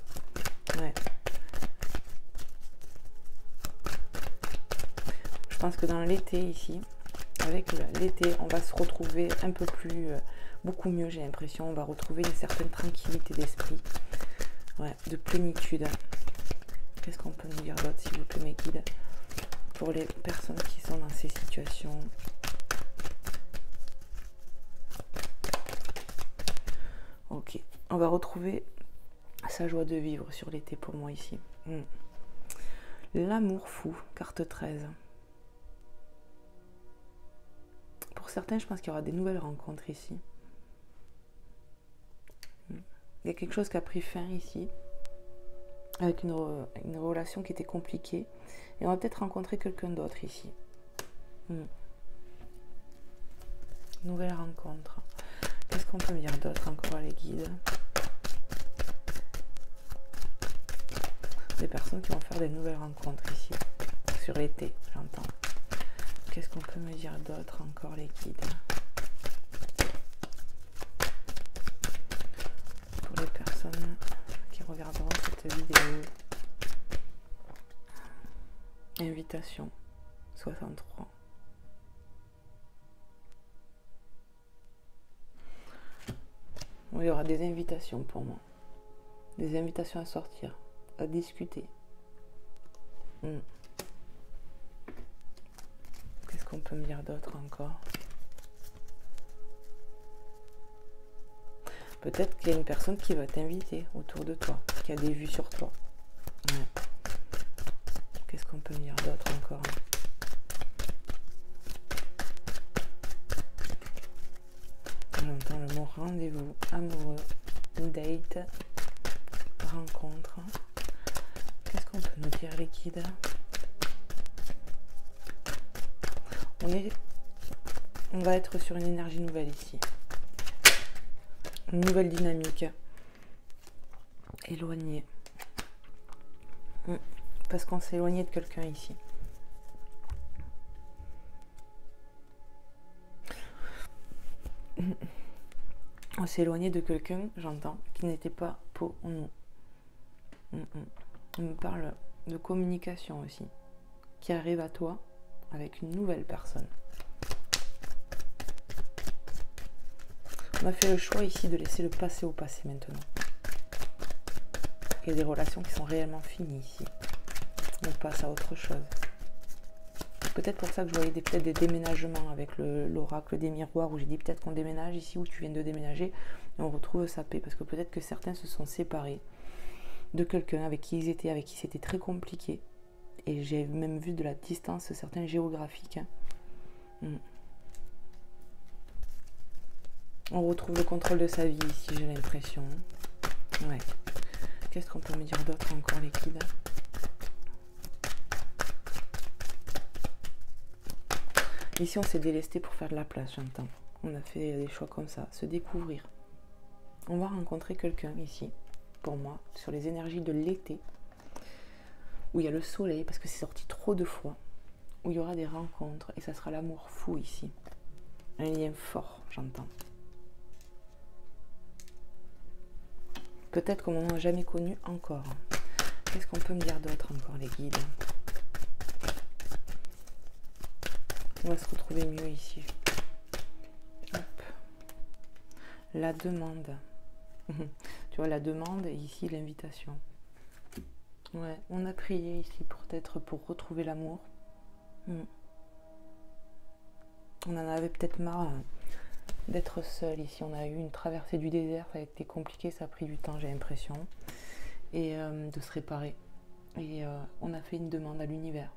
Speaker 1: Ouais. Je pense que dans l'été ici, avec l'été, on va se retrouver un peu plus, beaucoup mieux, j'ai l'impression. On va retrouver une certaine tranquillité d'esprit, ouais, de plénitude. Qu'est-ce qu'on peut nous dire d'autre, s'il vous plaît, mes guides, pour les personnes qui sont dans ces situations? Ok, on va retrouver sa joie de vivre sur l'été pour moi ici. L'amour fou, carte 13. Pour certains, je pense qu'il y aura des nouvelles rencontres ici. Il y a quelque chose qui a pris fin ici, avec une relation qui était compliquée. Et on va peut-être rencontrer quelqu'un d'autre ici. Nouvelle rencontre. Qu'est-ce qu'on peut me dire d'autre encore, les guides? Des personnes qui vont faire des nouvelles rencontres ici. Sur l'été, j'entends. Qu'est-ce qu'on peut me dire d'autre encore, les guides? Pour les personnes qui regarderont cette vidéo. Invitation 63. Bon, il y aura des invitations pour moi. Des invitations à sortir, à discuter. Qu'est-ce qu'on peut me dire d'autre encore? Peut-être qu'il y a une personne qui va t'inviter autour de toi, qui a des vues sur toi. Ouais. Qu'est-ce qu'on peut me dire d'autre encore? J'entends le mot rendez-vous, amoureux, date, rencontre. Qu'est-ce qu'on peut nous dire, les guides? On va être sur une énergie nouvelle ici. Une nouvelle dynamique. Éloigné. Parce qu'on s'est éloigné de quelqu'un ici. On s'est éloigné de quelqu'un, j'entends, qui n'était pas pour nous. On me parle de communication aussi, qui arrive à toi avec une nouvelle personne. On a fait le choix ici de laisser le passé au passé maintenant. Il y a des relations qui sont réellement finies ici. On passe à autre chose. Peut-être pour ça que je voyais peut-être des déménagements avec l'oracle des miroirs, où j'ai dit peut-être qu'on déménage ici, où tu viens de déménager, et on retrouve sa paix. Parce que peut-être que certains se sont séparés de quelqu'un avec qui ils étaient, avec qui c'était très compliqué. Et j'ai même vu de la distance, certains géographiques. On retrouve le contrôle de sa vie ici, j'ai l'impression. Ouais. Qu'est-ce qu'on peut me dire d'autre encore, les guides? Ici, on s'est délesté pour faire de la place, j'entends. On a fait des choix comme ça, se découvrir. On va rencontrer quelqu'un ici, pour moi, sur les énergies de l'été, où il y a le soleil, parce que c'est sorti trop de fois, où il y aura des rencontres, et ça sera l'amour fou ici. Un lien fort, j'entends. Peut-être qu'on n'en a jamais connu encore. Qu'est-ce qu'on peut me dire d'autre encore, les guides? On va se retrouver mieux ici. Hop. La demande. Tu vois, la demande et ici l'invitation. Ouais, on a prié ici peut-être pour retrouver l'amour. On en avait peut-être marre d'être seul ici. On a eu une traversée du désert, ça a été compliqué, ça a pris du temps, j'ai l'impression. Et de se réparer. Et on a fait une demande à l'univers.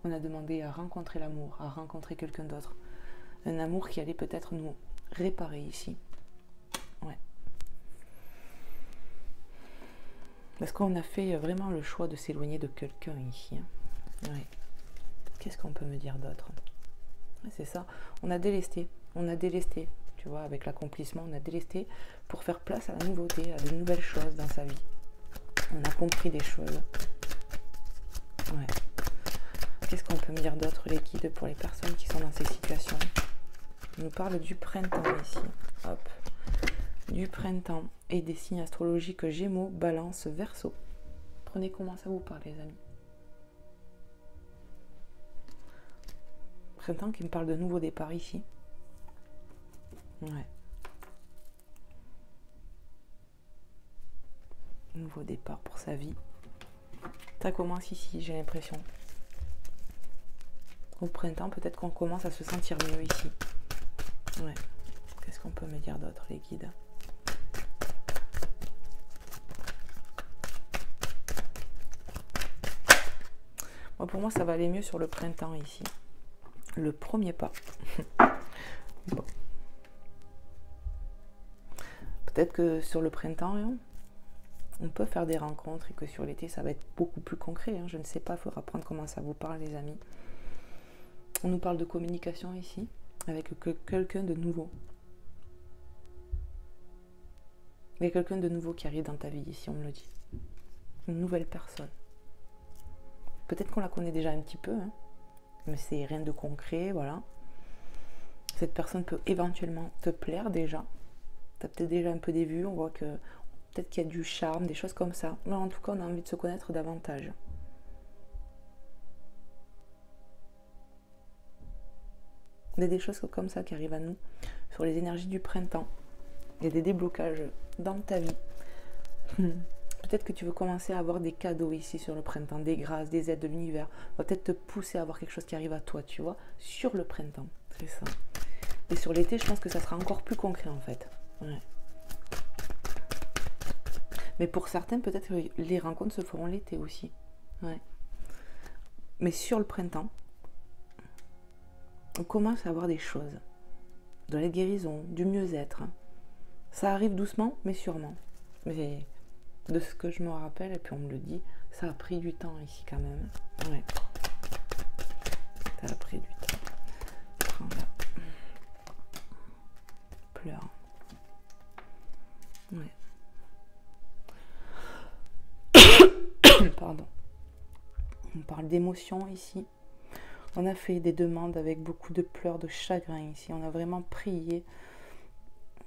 Speaker 1: On a demandé à rencontrer l'amour, à rencontrer quelqu'un d'autre. Un amour qui allait peut-être nous réparer ici. Ouais. Parce qu'on a fait vraiment le choix de s'éloigner de quelqu'un ici. Ouais. Qu'est-ce qu'on peut me dire d'autre? C'est ça, on a délesté, tu vois, avec l'accomplissement, on a délesté pour faire place à la nouveauté, à de nouvelles choses dans sa vie. On a compris des choses. Ouais. Qu'est-ce qu'on peut me dire d'autre, les guides, pour les personnes qui sont dans ces situations? On nous parle du printemps ici. Hop. Du printemps et des signes astrologiques Gémeaux, Balance, Verseau. Prenez comment ça vous parle, les amis. Printemps qui me parle de nouveau départ ici. Ouais. Nouveau départ pour sa vie. Ça commence ici, j'ai l'impression. Au printemps, peut-être qu'on commence à se sentir mieux ici. Ouais. Qu'est-ce qu'on peut me dire d'autre, les guides? Moi, pour moi, ça va aller mieux sur le printemps ici. Le premier pas. Bon. Peut-être que sur le printemps, on peut faire des rencontres et que sur l'été, ça va être beaucoup plus concret. Je ne sais pas, il faudra apprendre comment ça vous parle, les amis. On nous parle de communication ici, avec quelqu'un de nouveau. Il y a quelqu'un de nouveau qui arrive dans ta vie ici, on me le dit. Une nouvelle personne. Peut-être qu'on la connaît déjà un petit peu, mais c'est rien de concret, voilà. Cette personne peut éventuellement te plaire déjà. Tu as peut-être déjà un peu des vues, on voit que peut-être qu'il y a du charme, des choses comme ça. Mais en tout cas, on a envie de se connaître davantage. Il y a des choses comme ça qui arrivent à nous sur les énergies du printemps. Il y a des déblocages dans ta vie. Peut-être que tu veux commencer à avoir des cadeaux ici sur le printemps, des grâces, des aides de l'univers. On va peut-être te pousser à avoir quelque chose qui arrive à toi, tu vois, sur le printemps. C'est ça. Et sur l'été, je pense que ça sera encore plus concret en fait. Ouais. Mais pour certains, peut-être que les rencontres se feront l'été aussi. Ouais. Mais sur le printemps, on commence à avoir des choses. De la guérison, du mieux-être. Ça arrive doucement, mais sûrement. Mais de ce que je me rappelle, et puis on me le dit, ça a pris du temps ici quand même. Ouais. Ça a pris du temps. Prends là. Pleure. Ouais. Pardon. On parle d'émotions ici. On a fait des demandes avec beaucoup de pleurs, de chagrin ici. On a vraiment prié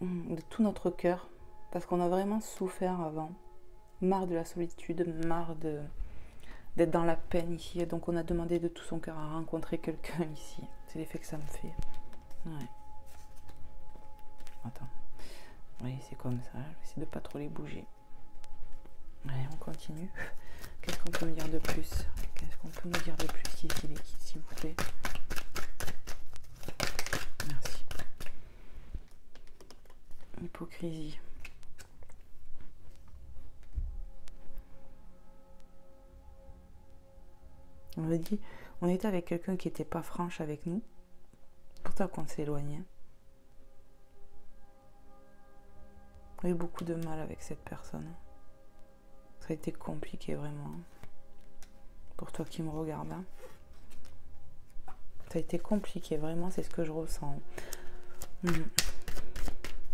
Speaker 1: de tout notre cœur parce qu'on a vraiment souffert avant. Marre de la solitude, marre d'être dans la peine ici. Et donc on a demandé de tout son cœur à rencontrer quelqu'un ici. C'est l'effet que ça me fait. Ouais. Attends. Oui, c'est comme ça. Je vais essayer de pas trop les bouger. Allez, on continue. Qu'est-ce qu'on peut me dire de plus? Qu'est-ce qu'on peut me dire de plus ici, les kids, s'il vous plaît? Merci. Hypocrisie. On me dit, on était avec quelqu'un qui n'était pas franche avec nous. Pourtant qu'on s'éloignait. On a eu beaucoup de mal avec cette personne. Ça a été compliqué vraiment. Pour toi qui me regardes. Ça a été compliqué, vraiment, c'est ce que je ressens.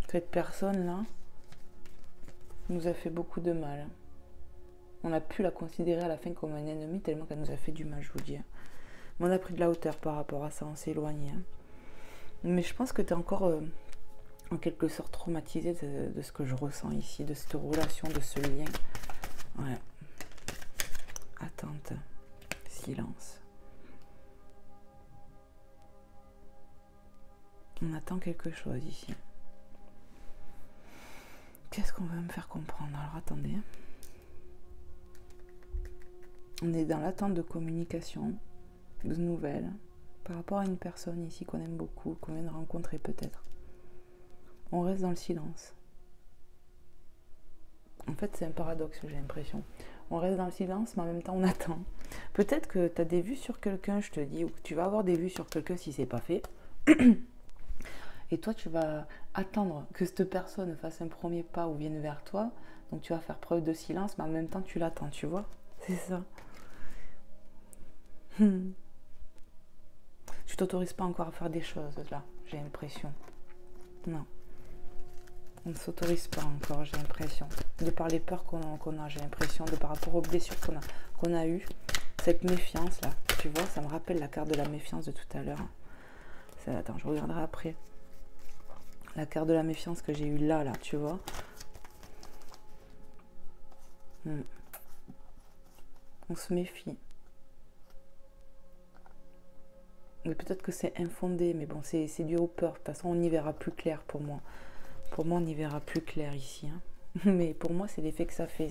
Speaker 1: Cette personne-là nous a fait beaucoup de mal. On a pu la considérer à la fin comme un ennemi tellement qu'elle nous a fait du mal, je vous dis. Mais on a pris de la hauteur par rapport à ça, on s'est éloigné. Mais je pense que tu es encore en quelque sorte traumatisé de ce que je ressens ici, de cette relation, de ce lien. Ouais. Attente. Silence. On attend quelque chose ici. Qu'est-ce qu'on va me faire comprendre? Alors attendez. On est dans l'attente de communication, de nouvelles, par rapport à une personne ici qu'on aime beaucoup, qu'on vient de rencontrer peut-être. On reste dans le silence. En fait, c'est un paradoxe, j'ai l'impression. On reste dans le silence, mais en même temps, on attend. Peut-être que tu as des vues sur quelqu'un, je te dis, ou que tu vas avoir des vues sur quelqu'un si c'est pas fait. Et toi, tu vas attendre que cette personne fasse un premier pas ou vienne vers toi. Donc, tu vas faire preuve de silence, mais en même temps, tu l'attends, tu vois? C'est ça. t'autorise pas encore à faire des choses là, j'ai l'impression. Non. On ne s'autorise pas encore, j'ai l'impression. De par les peurs qu'on a, j'ai l'impression, de par rapport aux blessures qu'on a eues. Cette méfiance là, tu vois, ça me rappelle la carte de la méfiance de tout à l'heure. Attends, je regarderai après. La carte de la méfiance que j'ai eue là, tu vois. On se méfie. Mais peut-être que c'est infondé, mais bon, c'est dû aux peurs. De toute façon, on y verra plus clair pour moi. Pour moi, on y verra plus clair ici. Hein. Mais pour moi, c'est l'effet que ça fait.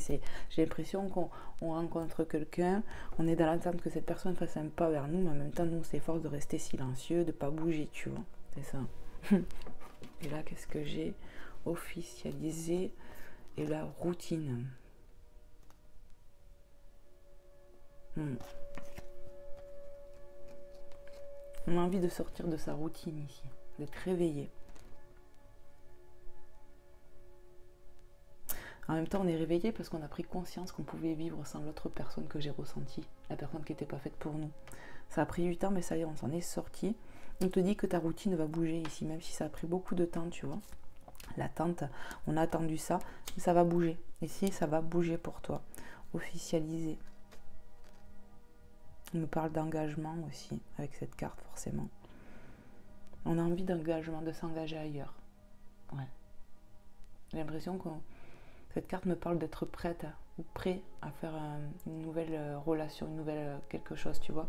Speaker 1: J'ai l'impression qu'on rencontre quelqu'un, on est dans l'attente que cette personne fasse un pas vers nous, mais en même temps, nous, on s'efforce de rester silencieux, de ne pas bouger, tu vois. C'est ça. Et là, qu'est-ce que j'ai? Officialisé et la routine. On a envie de sortir de sa routine ici, d'être réveillé. En même temps, on est réveillé parce qu'on a pris conscience qu'on pouvait vivre sans l'autre personne que j'ai ressentie, la personne qui n'était pas faite pour nous. Ça a pris du temps, mais ça y est, on s'en est sorti. On te dit que ta routine va bouger ici, même si ça a pris beaucoup de temps, tu vois. L'attente, on a attendu ça, mais ça va bouger. Ici, ça va bouger pour toi. Officialiser. On me parle d'engagement aussi, avec cette carte, forcément. On a envie d'engagement, de s'engager ailleurs. Ouais. J'ai l'impression que cette carte me parle d'être prête ou prêt à faire une nouvelle relation, une nouvelle quelque chose, tu vois.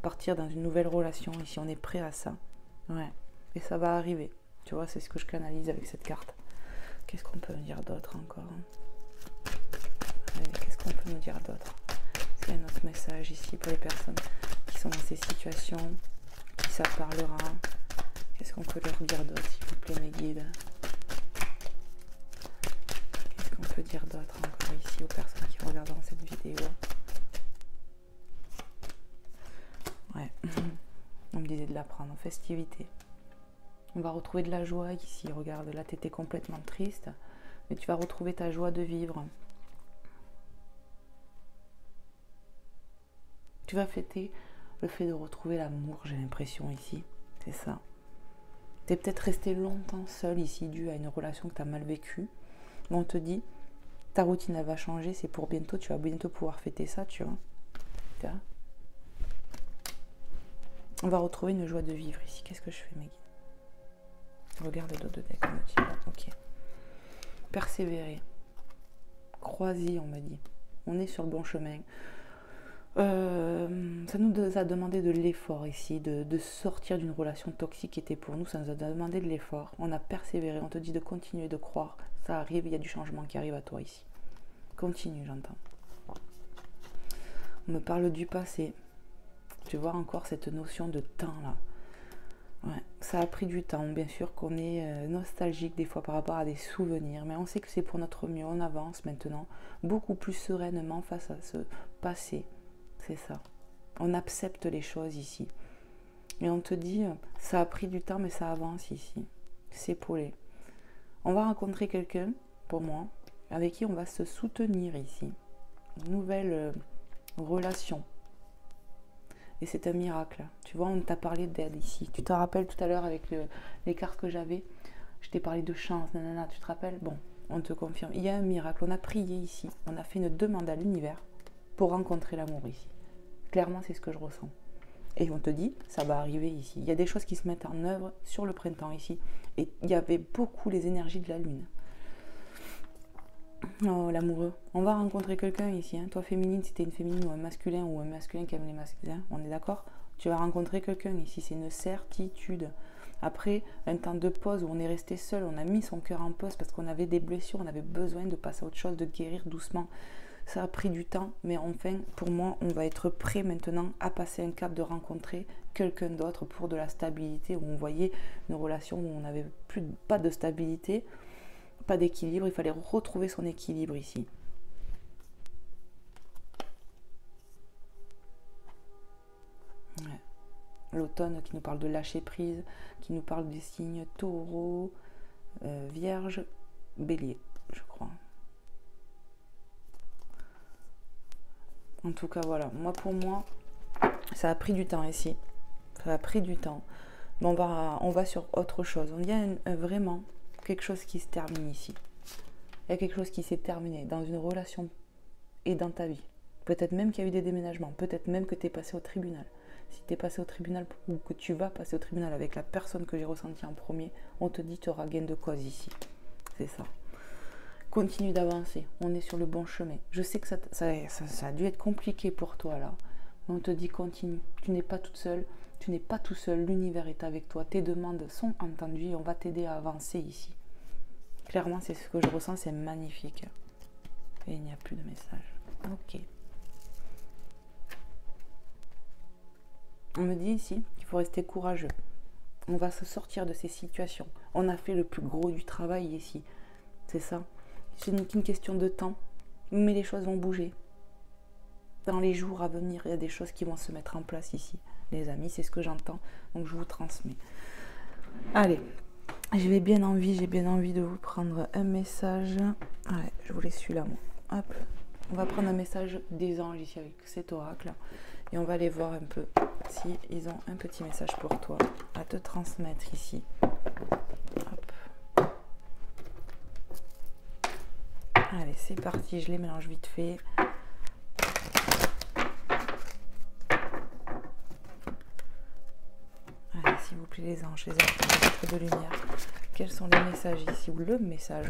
Speaker 1: Partir dans une nouvelle relation, ici, on est prêt à ça. Ouais. Et ça va arriver. Tu vois, c'est ce que je canalise avec cette carte. Qu'est-ce qu'on peut me dire d'autre encore? Allez, qu'est-ce qu'on peut me dire d'autre? Il y a un autre message ici pour les personnes qui sont dans ces situations, qui ça parlera. Qu'est-ce qu'on peut leur dire d'autre, s'il vous plaît, mes guides? Qu'est-ce qu'on peut dire d'autre encore ici aux personnes qui regardent cette vidéo? Ouais, on me disait de la prendre en festivité. On va retrouver de la joie ici. Regarde, là, tu étais complètement triste, mais tu vas retrouver ta joie de vivre. Tu vas fêter le fait de retrouver l'amour, j'ai l'impression ici. C'est ça. Tu es peut-être resté longtemps seul ici, dû à une relation que tu as mal vécue. Mais on te dit, ta routine, elle va changer, c'est pour bientôt, tu vas bientôt pouvoir fêter ça, tu vois. On va retrouver une joie de vivre ici. Qu'est-ce que je fais, Maggie? Regarde le dos de deck, on me dit. Ok. Persévérer. Croisy, on m'a dit. On est sur le bon chemin. Ça nous a demandé de l'effort ici, de sortir d'une relation toxique qui était pour nous, ça nous a demandé de l'effort. On a persévéré, on te dit de continuer de croire, ça arrive, il y a du changement qui arrive à toi ici. Continue, j'entends. On me parle du passé. Tu vois encore cette notion de temps là. Ouais, ça a pris du temps, bien sûr qu'on est nostalgique des fois par rapport à des souvenirs, mais on sait que c'est pour notre mieux, on avance maintenant, beaucoup plus sereinement face à ce passé. C'est ça. On accepte les choses ici. Et on te dit, ça a pris du temps, mais ça avance ici. C'est épaulé. On va rencontrer quelqu'un, pour moi, avec qui on va se soutenir ici. Une nouvelle relation. Et c'est un miracle. Tu vois, on t'a parlé d'aide ici. Tu te rappelles tout à l'heure avec les cartes que j'avais, je t'ai parlé de chance, nanana, tu te rappelles? Bon, on te confirme. Il y a un miracle. On a prié ici. On a fait une demande à l'univers pour rencontrer l'amour ici. Clairement, c'est ce que je ressens. Et on te dit, ça va arriver ici. Il y a des choses qui se mettent en œuvre sur le printemps ici. Et il y avait beaucoup les énergies de la lune. Oh, l'amoureux. On va rencontrer quelqu'un ici. Hein. Toi, féminine, si t'es une féminine ou un masculin qui aime les masculins, on est d'accord? Tu vas rencontrer quelqu'un ici. C'est une certitude. Après un temps de pause où on est resté seul, on a mis son cœur en pause parce qu'on avait des blessures, on avait besoin de passer à autre chose, de guérir doucement. Ça a pris du temps, mais enfin, pour moi, on va être prêt maintenant à passer un cap de rencontrer quelqu'un d'autre pour de la stabilité, où on voyait une relation où on n'avait pas de stabilité, pas d'équilibre, il fallait retrouver son équilibre ici. Ouais. L'automne qui nous parle de lâcher prise, qui nous parle des signes taureau, vierge, bélier, je crois. En tout cas, voilà. Moi, pour moi, ça a pris du temps ici. ça a pris du temps. Mais on va sur autre chose. Il y a vraiment quelque chose qui se termine ici. Il y a quelque chose qui s'est terminé dans une relation et dans ta vie. Peut-être même qu'il y a eu des déménagements. Peut-être même que tu es passé au tribunal. Si tu es passé au tribunal ou que tu vas passer au tribunal avec la personne que j'ai ressentie en premier, on te dit que tu auras gain de cause ici. C'est ça. Continue d'avancer. On est sur le bon chemin. Je sais que ça a dû être compliqué pour toi là. Mais on te dit continue. Tu n'es pas toute seule. Tu n'es pas tout seul. L'univers est avec toi. Tes demandes sont entendues et on va t'aider à avancer ici. Clairement, c'est ce que je ressens. C'est magnifique. Et il n'y a plus de message. Ok. On me dit ici qu'il faut rester courageux. On va se sortir de ces situations. On a fait le plus gros du travail ici. C'est ça. Ce n'est qu'une question de temps. Mais les choses vont bouger. Dans les jours à venir, il y a des choses qui vont se mettre en place ici. Les amis, c'est ce que j'entends. Donc je vous transmets. Allez. J'ai bien envie de vous prendre un message. Ouais, je voulais celui-là, moi. Hop. On va prendre un message des anges ici avec cet oracle. Et on va aller voir un peu si ils ont un petit message pour toi à te transmettre ici. Hop. Allez, c'est parti. Je les mélange vite fait. Allez, s'il vous plaît, les anges, les êtres de lumière. Quels sont les messages ici ou le message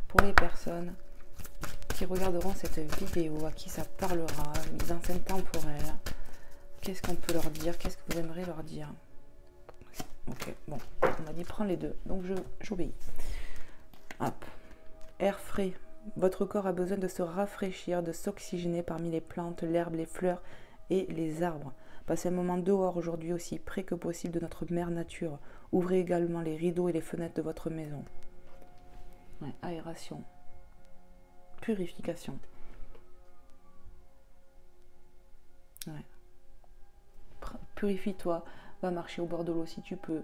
Speaker 1: pour les personnes qui regarderont cette vidéo, à qui ça parlera, mise en scène temporelle. Qu'est-ce qu'on peut leur dire? Qu'est-ce que vous aimeriez leur dire? Ok, bon, on m'a dit prends les deux, donc j'obéis. Hop, air frais. Votre corps a besoin de se rafraîchir, de s'oxygéner parmi les plantes, l'herbe, les fleurs et les arbres. Passez un moment dehors aujourd'hui aussi près que possible de notre mère nature. Ouvrez également les rideaux et les fenêtres de votre maison. Ouais, aération. Purification. Ouais. Purifie-toi, va marcher au bord de l'eau si tu peux.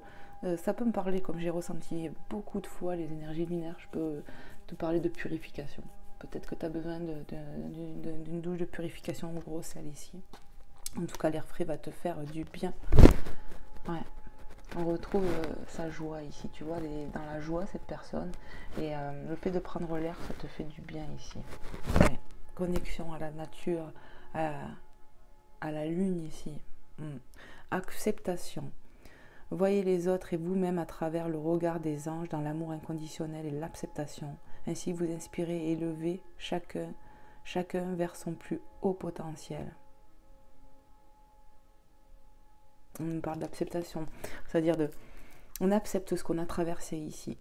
Speaker 1: Ça peut me parler, comme j'ai ressenti beaucoup de fois les énergies lunaires, je peux te parler de purification. Peut-être que tu as besoin d'une douche de purification au gros sel ici. En tout cas, l'air frais va te faire du bien. Ouais. On retrouve sa joie ici, tu vois, dans la joie, cette personne. Et le fait de prendre l'air, ça te fait du bien ici. Ouais. Connexion à la nature, à la lune ici. Acceptation. Voyez les autres et vous-même à travers le regard des anges dans l'amour inconditionnel et l'acceptation. Ainsi vous inspirez et élevez chacun vers son plus haut potentiel. On nous parle d'acceptation, c'est-à-dire on accepte ce qu'on a traversé ici.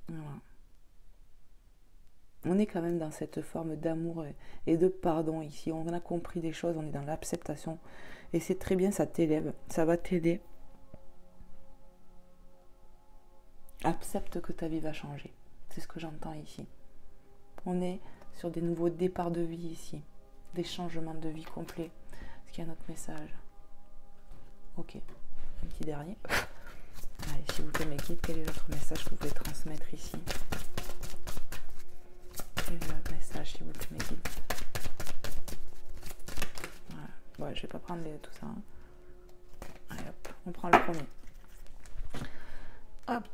Speaker 1: Voilà. On est quand même dans cette forme d'amour et de pardon ici. On a compris des choses, on est dans l'acceptation. Et c'est très bien, ça t'élève, ça va t'aider. Accepte que ta vie va changer. C'est ce que j'entends ici. On est sur des nouveaux départs de vie ici. Des changements de vie complets. Est-ce qu'il y a un autre message? Ok, un petit dernier. Allez, s'il vous plaît, mes guides, quel est votre message que vous pouvez transmettre ici? Quel est votre message, s'il vous plaît, mes guides? Voilà. Ouais, je vais pas prendre tout ça. Hein. Allez, hop, on prend le premier. Hop.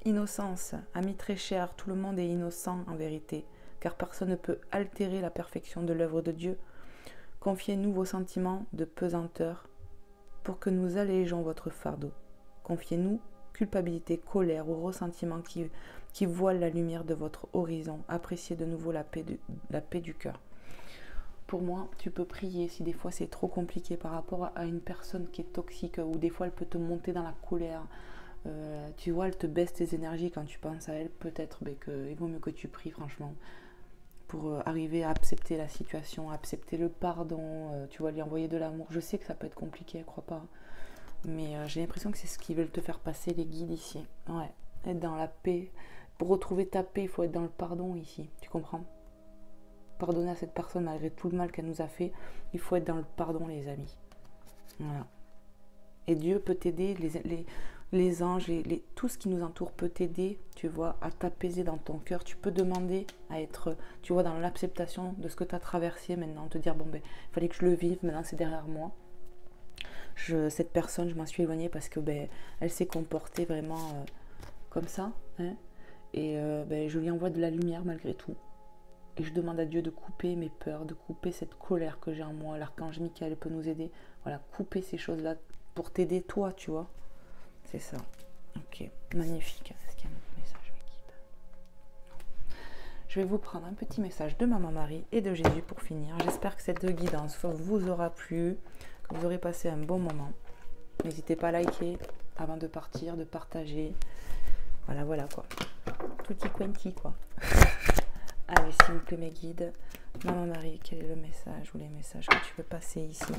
Speaker 1: Innocence, ami très cher, tout le monde est innocent en vérité, car personne ne peut altérer la perfection de l'œuvre de Dieu. Confiez-nous vos sentiments de pesanteur pour que nous allégeons votre fardeau. Confiez-nous culpabilité, colère ou ressentiment qui voilent la lumière de votre horizon. Appréciez de nouveau la paix du cœur. Pour moi, tu peux prier si des fois c'est trop compliqué par rapport à une personne qui est toxique ou des fois elle peut te monter dans la colère. Tu vois, elle te baisse tes énergies quand tu penses à elle. Peut-être qu'il vaut mieux que tu pries franchement pour arriver à accepter la situation, à accepter le pardon, tu vois, lui envoyer de l'amour. Je sais que ça peut être compliqué, crois pas. Mais j'ai l'impression que c'est ce qu'ils veulent te faire passer, les guides ici. Ouais, être dans la paix. Pour retrouver ta paix, il faut être dans le pardon ici. Tu comprends? Pardonner à cette personne malgré tout le mal qu'elle nous a fait. Il faut être dans le pardon, les amis. Voilà. Et Dieu peut t'aider, les anges, tout ce qui nous entoure peut t'aider, tu vois, à t'apaiser dans ton cœur. Tu peux demander à être, tu vois, dans l'acceptation de ce que tu as traversé maintenant. Te dire, bon, il fallait que je le vive, maintenant c'est derrière moi. cette personne, je m'en suis éloignée parce que ben, elle s'est comportée vraiment comme ça. Hein, et ben, je lui envoie de la lumière malgré tout. Et je demande à Dieu de couper mes peurs, de couper cette colère que j'ai en moi. L'archange Michael peut nous aider. Voilà, couper ces choses-là pour t'aider toi, tu vois. C'est ça. Ok, magnifique. Est-ce qu'il y a un autre message, mes guides? Je vais vous prendre un petit message de Maman Marie et de Jésus pour finir. J'espère que cette guidance vous aura plu, que vous aurez passé un bon moment. N'hésitez pas à liker avant de partir, de partager. Voilà, voilà quoi. Tutti quanti quoi. Allez, s'il vous plaît mes guides. Maman Marie, quel est le message ou les messages que tu veux passer ici?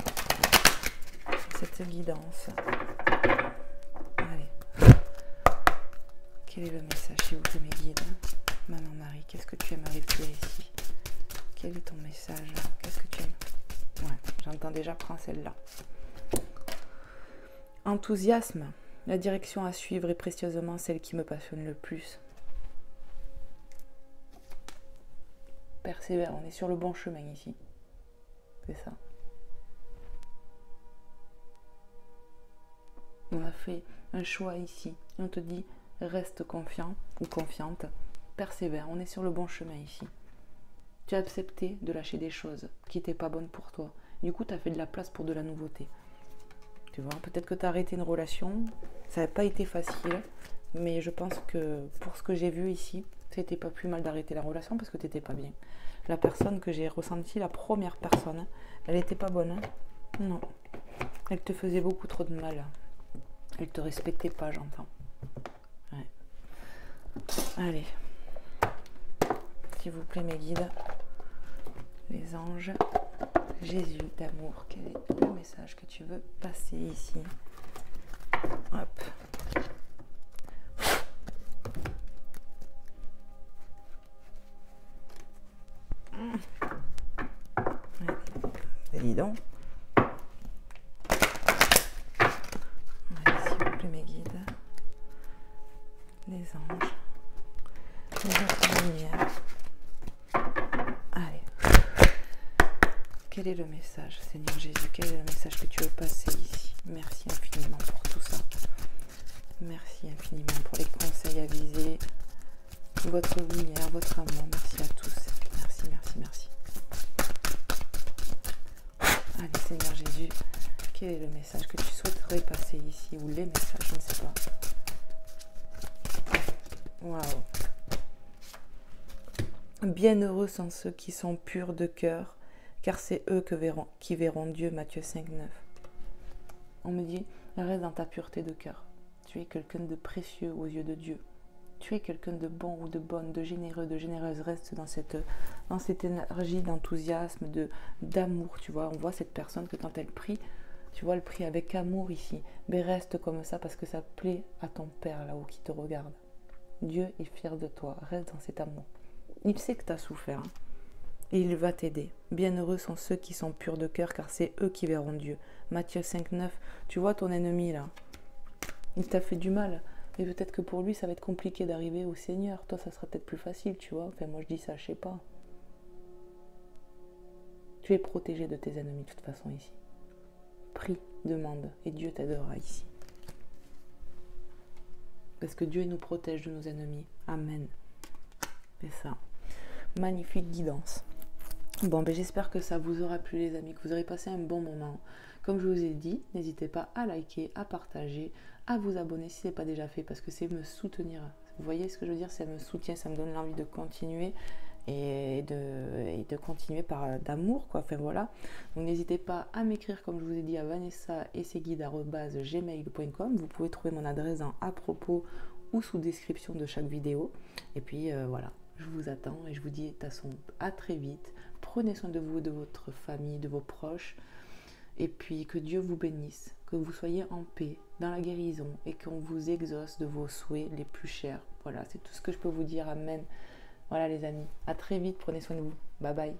Speaker 1: Cette guidance. Allez. Quel est le message, s'il vous plaît mes guides? Maman Marie, qu'est-ce que tu aimerais faire ici? Quel est ton message? Qu'est-ce que tu aimes? Ouais, j'entends déjà, prends celle-là. Enthousiasme. La direction à suivre est précieusement celle qui me passionne le plus. Persévère, on est sur le bon chemin ici. C'est ça. On a fait un choix ici. Et on te dit, reste confiant ou confiante. Persévère, on est sur le bon chemin ici. Tu as accepté de lâcher des choses qui n'étaient pas bonnes pour toi. Du coup, tu as fait de la place pour de la nouveauté. Tu vois, peut-être que tu as arrêté une relation. Ça n'a pas été facile. Mais je pense que pour ce que j'ai vu ici, c'était pas plus mal d'arrêter la relation parce que tu n'étais pas bien. La personne que j'ai ressentie, la première personne, elle n'était pas bonne. Hein? Non. Elle te faisait beaucoup trop de mal. Elle te respectait pas, j'entends. Ouais. Allez. S'il vous plaît, mes guides. Les anges. Jésus d'amour. Quel est le message que tu veux passer ici? Hop. Dis donc. Allez, s'il vous plaît, mes guides. Les anges. Les autres lumières. Allez. Quel est le message, Seigneur Jésus? Quel est le message que tu veux passer ici? Merci infiniment pour tout ça. Merci infiniment pour les conseils avisés, votre lumière, votre amour. Merci à tous. Merci, merci, merci. Allez, Seigneur Jésus, quel est le message que tu souhaiterais passer ici? Ou les messages, je ne sais pas. Waouh. Bienheureux sont ceux qui sont purs de cœur, car c'est eux qui verront Dieu. Matthieu 5, 9. On me dit, reste dans ta pureté de cœur. Tu es quelqu'un de précieux aux yeux de Dieu. Tu es quelqu'un de bon ou de bonne, de généreux, de généreuse. Reste dans cette énergie d'enthousiasme, d'amour. Tu vois, on voit cette personne que quand elle prie, tu vois, elle prie avec amour ici. Mais reste comme ça parce que ça plaît à ton Père là-haut qui te regarde. Dieu est fier de toi. Reste dans cet amour. Il sait que tu as souffert. Hein, et il va t'aider. Bienheureux sont ceux qui sont purs de cœur, car c'est eux qui verront Dieu. Matthieu 5, 9. Tu vois ton ennemi là. Il t'a fait du mal. Et peut-être que pour lui, ça va être compliqué d'arriver au Seigneur. Toi, ça sera peut-être plus facile, tu vois. Enfin, moi, je dis ça, je sais pas. Tu es protégé de tes ennemis, de toute façon, ici. Prie, demande, et Dieu t'aidera ici. Parce que Dieu nous protège de nos ennemis. Amen. C'est ça. Magnifique guidance. Bon, ben j'espère que ça vous aura plu, les amis, que vous aurez passé un bon moment. Comme je vous ai dit, n'hésitez pas à liker, à partager, à vous abonner si ce n'est pas déjà fait, parce que c'est me soutenir. Vous voyez ce que je veux dire? Ça me soutient, ça me donne l'envie de continuer et de continuer par d'amour, quoi. Enfin voilà. Donc n'hésitez pas à m'écrire, comme je vous ai dit, à vanessa.gmail.com. Vous pouvez trouver mon adresse dans à propos ou sous description de chaque vidéo. Et puis voilà, je vous attends et je vous dis de toute façon à très vite. Prenez soin de vous, de votre famille, de vos proches. Et puis que Dieu vous bénisse, que vous soyez en paix, dans la guérison et qu'on vous exauce de vos souhaits les plus chers. Voilà, c'est tout ce que je peux vous dire. Amen. Voilà les amis, à très vite, prenez soin de vous. Bye bye.